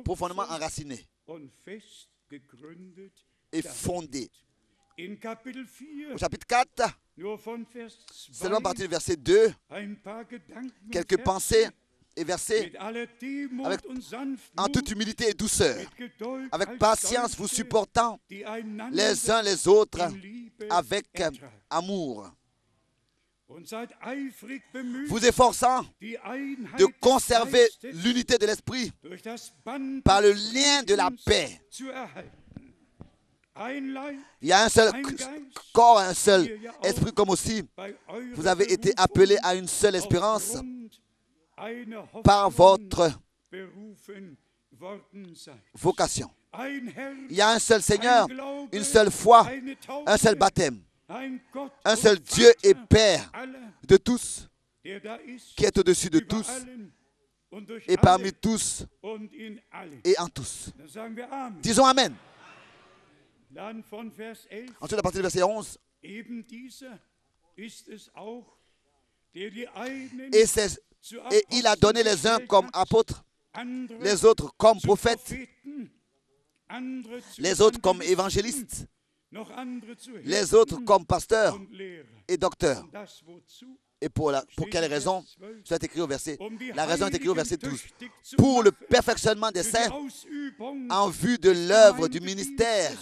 profondément enraciné et fondé. Au chapitre 4, seulement à partir du verset 2, quelques pensées et versets, en toute humilité et douceur, avec patience vous supportant les uns les autres avec amour, vous efforçant de conserver l'unité de l'esprit par le lien de la paix. Il y a un seul corps, un seul esprit, comme aussi vous avez été appelés à une seule espérance par votre vocation. Il y a un seul Seigneur, une seule foi, un seul baptême, un seul Dieu et Père de tous, qui est au-dessus de tous, et parmi tous, et en tous. Disons Amen. Ensuite, à partir du verset 11, et il a donné les uns comme apôtres, les autres comme prophètes, les autres comme évangélistes, les autres comme pasteurs et docteurs. Et pour quelle raison? C'est écrit au verset. La raison est écrite au verset 12. Pour le perfectionnement des saints, en vue de l'œuvre du ministère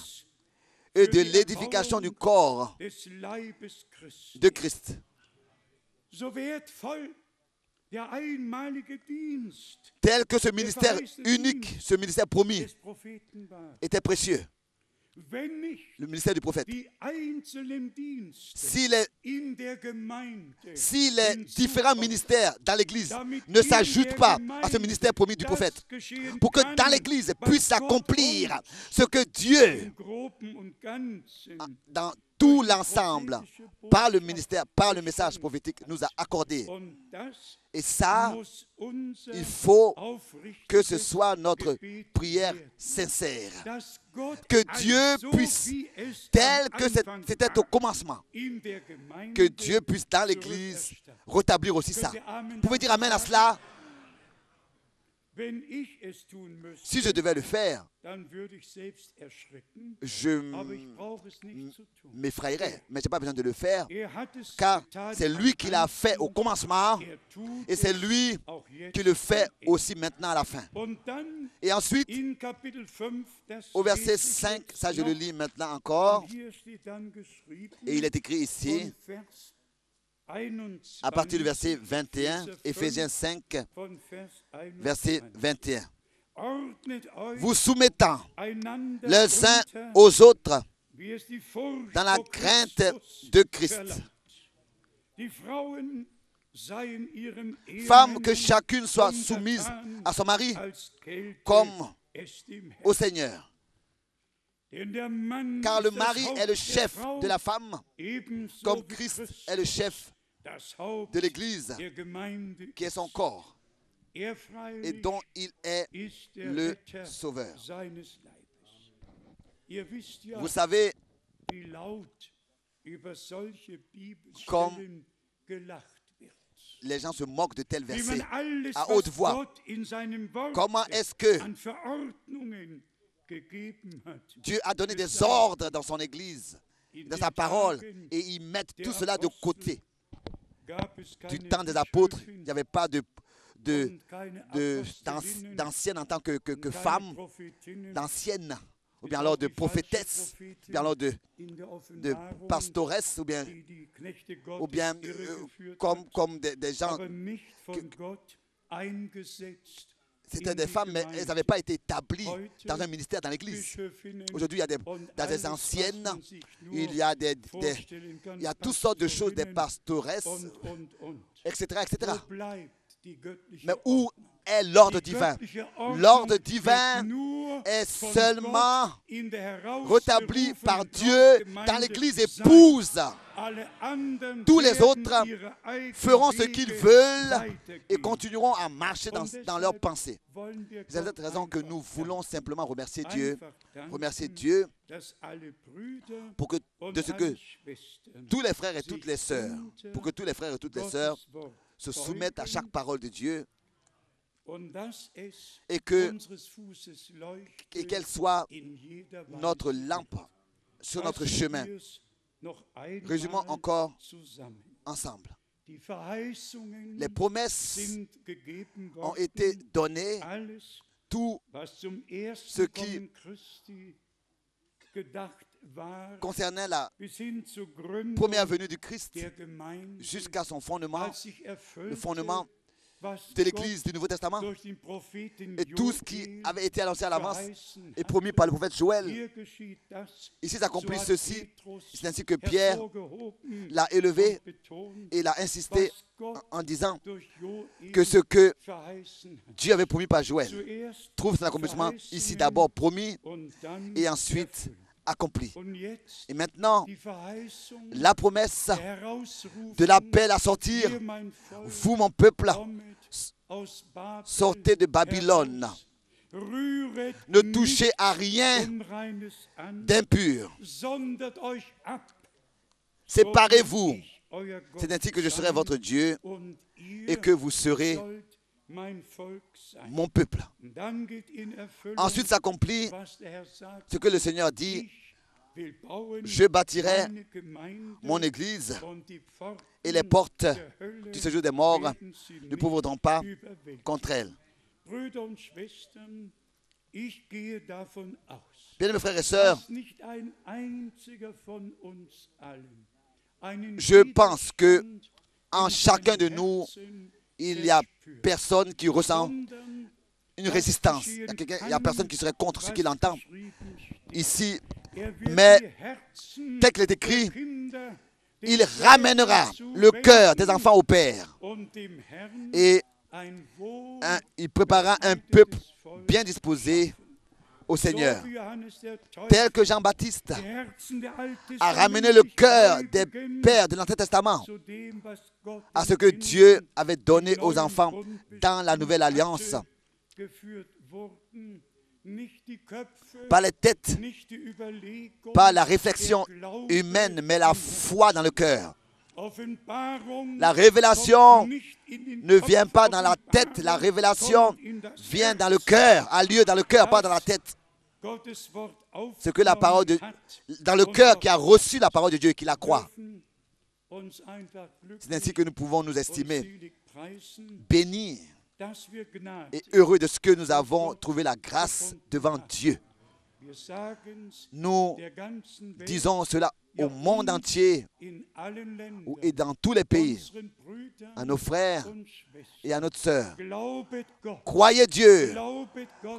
et de l'édification du corps de Christ. Tel que ce ministère unique, ce ministère promis, était précieux. Le ministère du prophète. Si les différents ministères dans l'Église ne s'ajoutent pas à ce ministère promis du prophète, pour que dans l'Église puisse s'accomplir ce que Dieu, dans tout l'ensemble, par le ministère, par le message prophétique, nous a accordé. Et ça, il faut que ce soit notre prière sincère. Que Dieu puisse, tel que c'était au commencement, que Dieu puisse dans l'Église rétablir aussi ça. Vous pouvez dire Amen à cela? Si je devais le faire, je m'effrayerais. Mais je n'ai pas besoin de le faire, car c'est lui qui l'a fait au commencement et c'est lui qui le fait aussi maintenant à la fin. Et ensuite, au verset 5, ça je le lis maintenant encore, et il est écrit ici, à partir du verset 21, Éphésiens 5, verset 21. Vous soumettant les uns aux autres dans la crainte de Christ. Femmes, que chacune soit soumise à son mari comme au Seigneur. Car le mari est le chef de la femme, comme Christ est le chef de l'Église, qui est son corps, et dont il est le sauveur. Vous savez, comme les gens se moquent de tels versets à haute voix. Comment est-ce que Dieu a donné des ordres dans son Église, dans sa parole, et ils mettent tout cela de côté. Du temps des apôtres, il n'y avait pas d'ancienne en tant que femme, d'ancienne, ou bien alors de prophétesse, ou bien alors de pastoresse, ou bien comme des gens. C'était des femmes, mais elles n'avaient pas été établies dans un ministère dans l'Église. Aujourd'hui, il y a des anciennes, il y a toutes sortes de choses, des pastoresses, etc., etc. Mais où est l'ordre divin? L'ordre divin est seulement rétabli par Dieu dans l'Église épouse. Tous les autres feront ce qu'ils veulent et continueront à marcher dans leurs pensées. C'est cette raison que nous voulons simplement remercier Dieu pour que, de ce que tous les frères et toutes les sœurs, se soumettent à chaque parole de Dieu et qu'elle soit notre lampe sur notre chemin. Résumons encore ensemble. Les promesses ont été données, tout ce qui concernait la première venue du Christ jusqu'à son fondement, le fondement de l'Église du Nouveau Testament, et tout ce qui avait été annoncé à l'avance et promis par le prophète Joël. Ici s'accomplit ceci. C'est ainsi que Pierre l'a élevé et l'a insisté en disant que ce que Dieu avait promis par Joël trouve son accomplissement ici, d'abord promis et ensuite accompli. Et maintenant, la promesse de l'appel à sortir, vous mon peuple, sortez de Babylone, ne touchez à rien d'impur, séparez-vous, c'est ainsi que je serai votre Dieu et que vous serez mon peuple. Ensuite s'accomplit ce que le Seigneur dit: je bâtirai mon église et les portes du séjour des morts ne pourront pas contre elle. Bien, mes frères et sœurs, je pense que en chacun de nous, il n'y a personne qui ressent une résistance. Il n'y a personne qui serait contre ce qu'il entend ici. Mais, tel qu'il est écrit, il ramènera le cœur des enfants au Père. Et il préparera un peuple bien disposé au Seigneur. Tel que Jean-Baptiste a ramené le cœur des pères de l'Ancien Testament à ce que Dieu avait donné aux enfants dans la Nouvelle Alliance. Pas les têtes, pas la réflexion humaine, mais la foi dans le cœur. La révélation ne vient pas dans la tête, la révélation vient dans le cœur, a lieu dans le cœur, pas dans la tête. Ce que la parole de dans le cœur qui a reçu la parole de Dieu et qui la croit. C'est ainsi que nous pouvons nous estimer bénis et heureux de ce que nous avons trouvé la grâce devant Dieu. Nous disons cela au monde entier et dans tous les pays, à nos frères et à notre sœur. Croyez Dieu,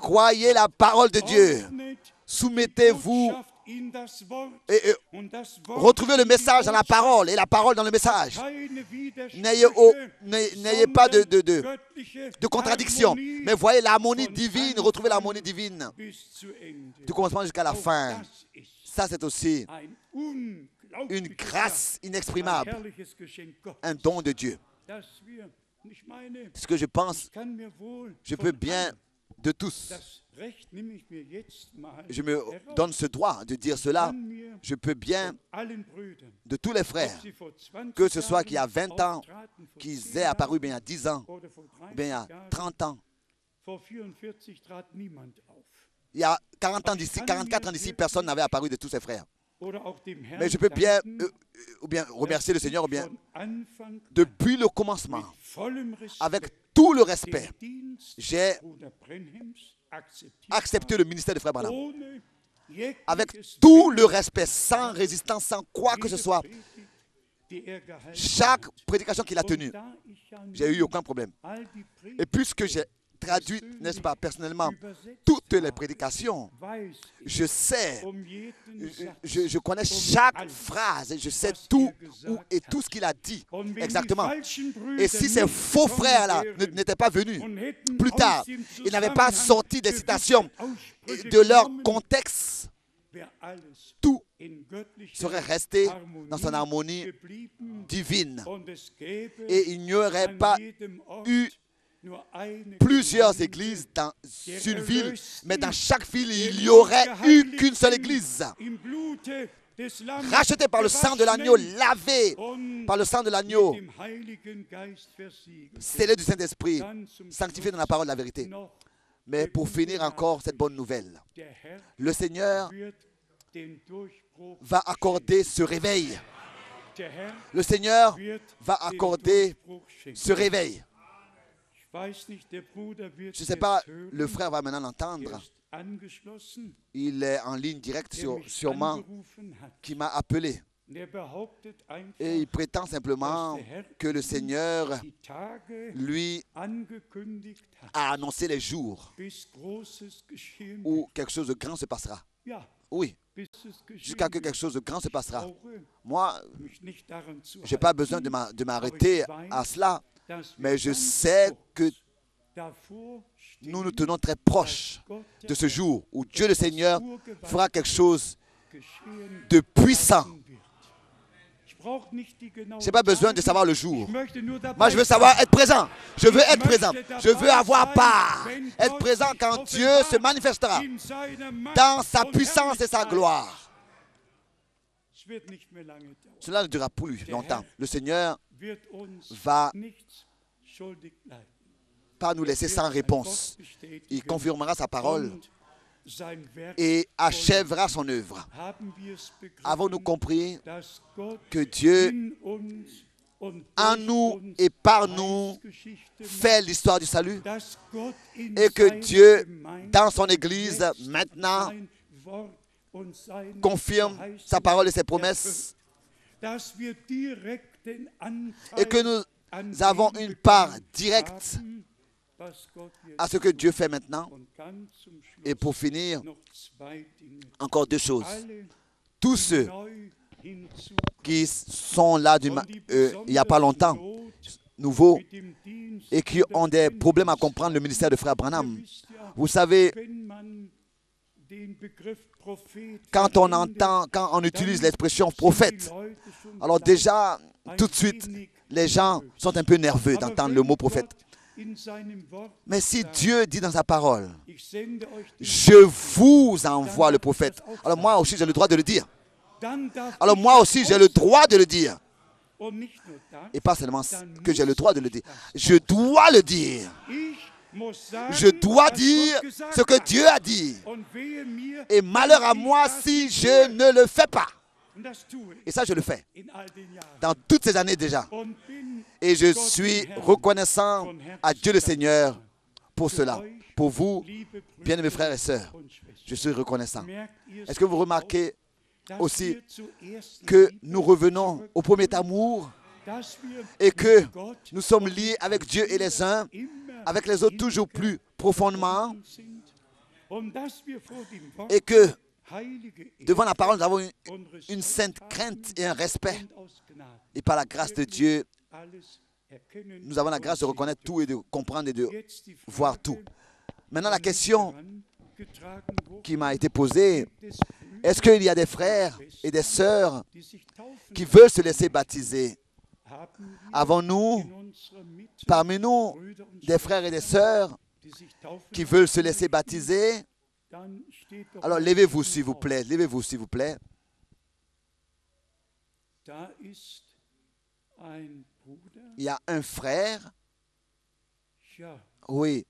croyez la parole de Dieu, soumettez-vous et retrouvez le message dans la parole et la parole dans le message. N'ayez pas de contradiction, mais voyez l'harmonie divine, retrouvez l'harmonie divine du commencement jusqu'à la fin. Ça, c'est aussi une grâce inexprimable, un don de Dieu. Ce que je pense, je peux bien de tous. Je me donne ce droit de dire cela. Je peux bien de tous les frères, que ce soit qu'il y a 20 ans, qu'ils aient apparu bien il y a 10 ans, bien il y a 30 ans. Il y a 40 ans d'ici, 44 ans d'ici, personne n'avait apparu de tous ses frères. Mais je peux bien, ou bien remercier le Seigneur, ou bien depuis le commencement, avec tout le respect, j'ai accepté le ministère de Frère Branham. Avec tout le respect, sans résistance, sans quoi que ce soit. Chaque prédication qu'il a tenue, j'ai eu aucun problème. Et puisque j'ai traduit, n'est-ce pas, personnellement, toutes les prédications, je sais, je connais chaque phrase, je sais tout et tout ce qu'il a dit exactement. Et si ces faux frères-là n'étaient pas venus plus tard, ils n'avaient pas sorti des citations de leur contexte, tout serait resté dans son harmonie divine. Et il n'y aurait pas eu plusieurs églises dans une ville, mais dans chaque ville, il n'y aurait eu qu'une seule église. Rachetée par le sang de l'agneau, lavée par le sang de l'agneau, scellée du Saint-Esprit, sanctifiée dans la parole de la vérité. Mais pour finir encore cette bonne nouvelle, le Seigneur va accorder ce réveil. Le Seigneur va accorder ce réveil. Je ne sais pas, le frère va maintenant l'entendre. Il est en ligne directe sûrement qui m'a appelé. Et il prétend simplement que le Seigneur, lui, a annoncé les jours où quelque chose de grand se passera. Oui, jusqu'à que quelque chose de grand se passera. Moi, je n'ai pas besoin de m'arrêter à cela. Mais je sais que nous nous tenons très proches de ce jour où Dieu le Seigneur fera quelque chose de puissant. Je n'ai pas besoin de savoir le jour. Moi, je veux savoir être présent. Je veux être présent. Je veux avoir part. Être présent quand Dieu se manifestera dans sa puissance et sa gloire. Cela ne durera plus longtemps. Le Seigneur va pas nous laisser sans réponse. Il confirmera sa parole et achèvera son œuvre. Avons-nous compris que Dieu, en nous et par nous, fait l'histoire du salut et que Dieu, dans son Église, maintenant, confirme sa parole et ses promesses et que nous avons une part directe à ce que Dieu fait maintenant. Et pour finir, encore deux choses. Tous ceux qui sont là il n'y a pas longtemps, nouveaux, et qui ont des problèmes à comprendre le ministère de Frère Branham. Vous savez, quand on utilise l'expression prophète, alors déjà, tout de suite, les gens sont un peu nerveux d'entendre le mot prophète. Mais si Dieu dit dans sa parole, je vous envoie le prophète, alors moi aussi j'ai le droit de le dire. Alors moi aussi j'ai le droit de le dire. Et pas seulement que j'ai le droit de le dire. Je dois le dire. Je dois dire ce que Dieu a dit. Et malheur à moi si je ne le fais pas. Et ça, je le fais. Dans toutes ces années déjà. Et je suis reconnaissant à Dieu le Seigneur pour cela. Pour vous, bien-aimés frères et sœurs, je suis reconnaissant. Est-ce que vous remarquez aussi que nous revenons au premier amour et que nous sommes liés avec Dieu et les uns, avec les autres toujours plus profondément, et que devant la parole, nous avons une sainte crainte et un respect. Et par la grâce de Dieu, nous avons la grâce de reconnaître tout et de comprendre et de voir tout. Maintenant, la question qui m'a été posée, est-ce qu'il y a des frères et des sœurs qui veulent se laisser baptiser? Avons-nous, parmi nous, des frères et des sœurs qui veulent se laisser baptiser? Alors, levez-vous s'il vous plaît, levez-vous s'il vous plaît. Il y a un frère, oui,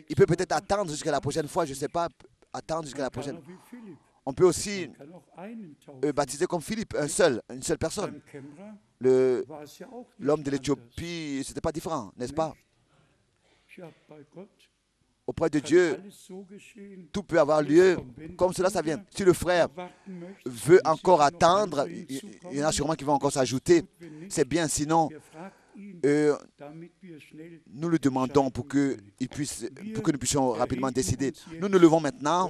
il peut peut-être attendre jusqu'à la prochaine fois, je ne sais pas, attendre jusqu'à la prochaine. On peut aussi baptiser comme Philippe, une seule personne. L'homme de l'Éthiopie, ce n'était pas différent, n'est-ce pas? Auprès de Dieu, tout peut avoir lieu comme cela, ça vient. Si le frère veut encore attendre, il y en a sûrement qui vont encore s'ajouter. C'est bien, sinon, nous le demandons pour que nous puissions rapidement décider. Nous nous levons maintenant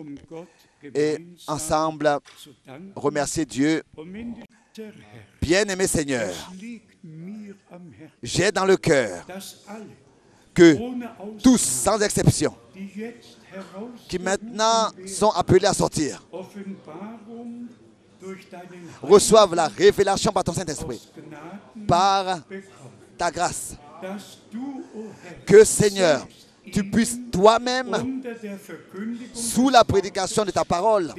et ensemble remercier Dieu. Bien-aimé Seigneur, j'ai dans le cœur que tous, sans exception, qui maintenant sont appelés à sortir, reçoivent la révélation par ton Saint-Esprit, par ta grâce. Que, Seigneur, tu puisses toi-même, sous la prédication de ta parole,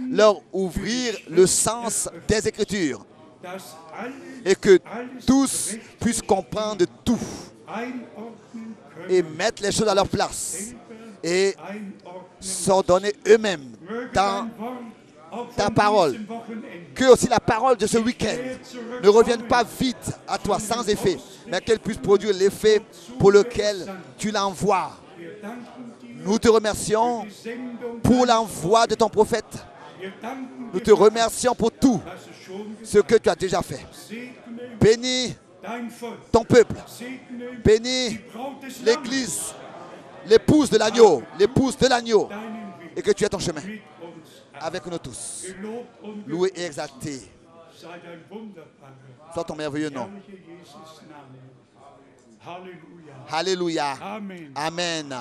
leur ouvrir le sens des Écritures et que tous puissent comprendre tout et mettre les choses à leur place et s'ordonner eux-mêmes dans ta parole. Que aussi la parole de ce week-end ne revienne pas vite à toi sans effet, mais qu'elle puisse produire l'effet pour lequel tu l'envoies. Nous te remercions pour l'envoi de ton prophète. Nous te remercions pour tout ce que tu as déjà fait. Bénis ton peuple. Bénis l'Église, l'épouse de l'agneau, et que tu aies ton chemin avec nous tous. Loué et exalté soit ton merveilleux nom. Alléluia. Amen. Amen.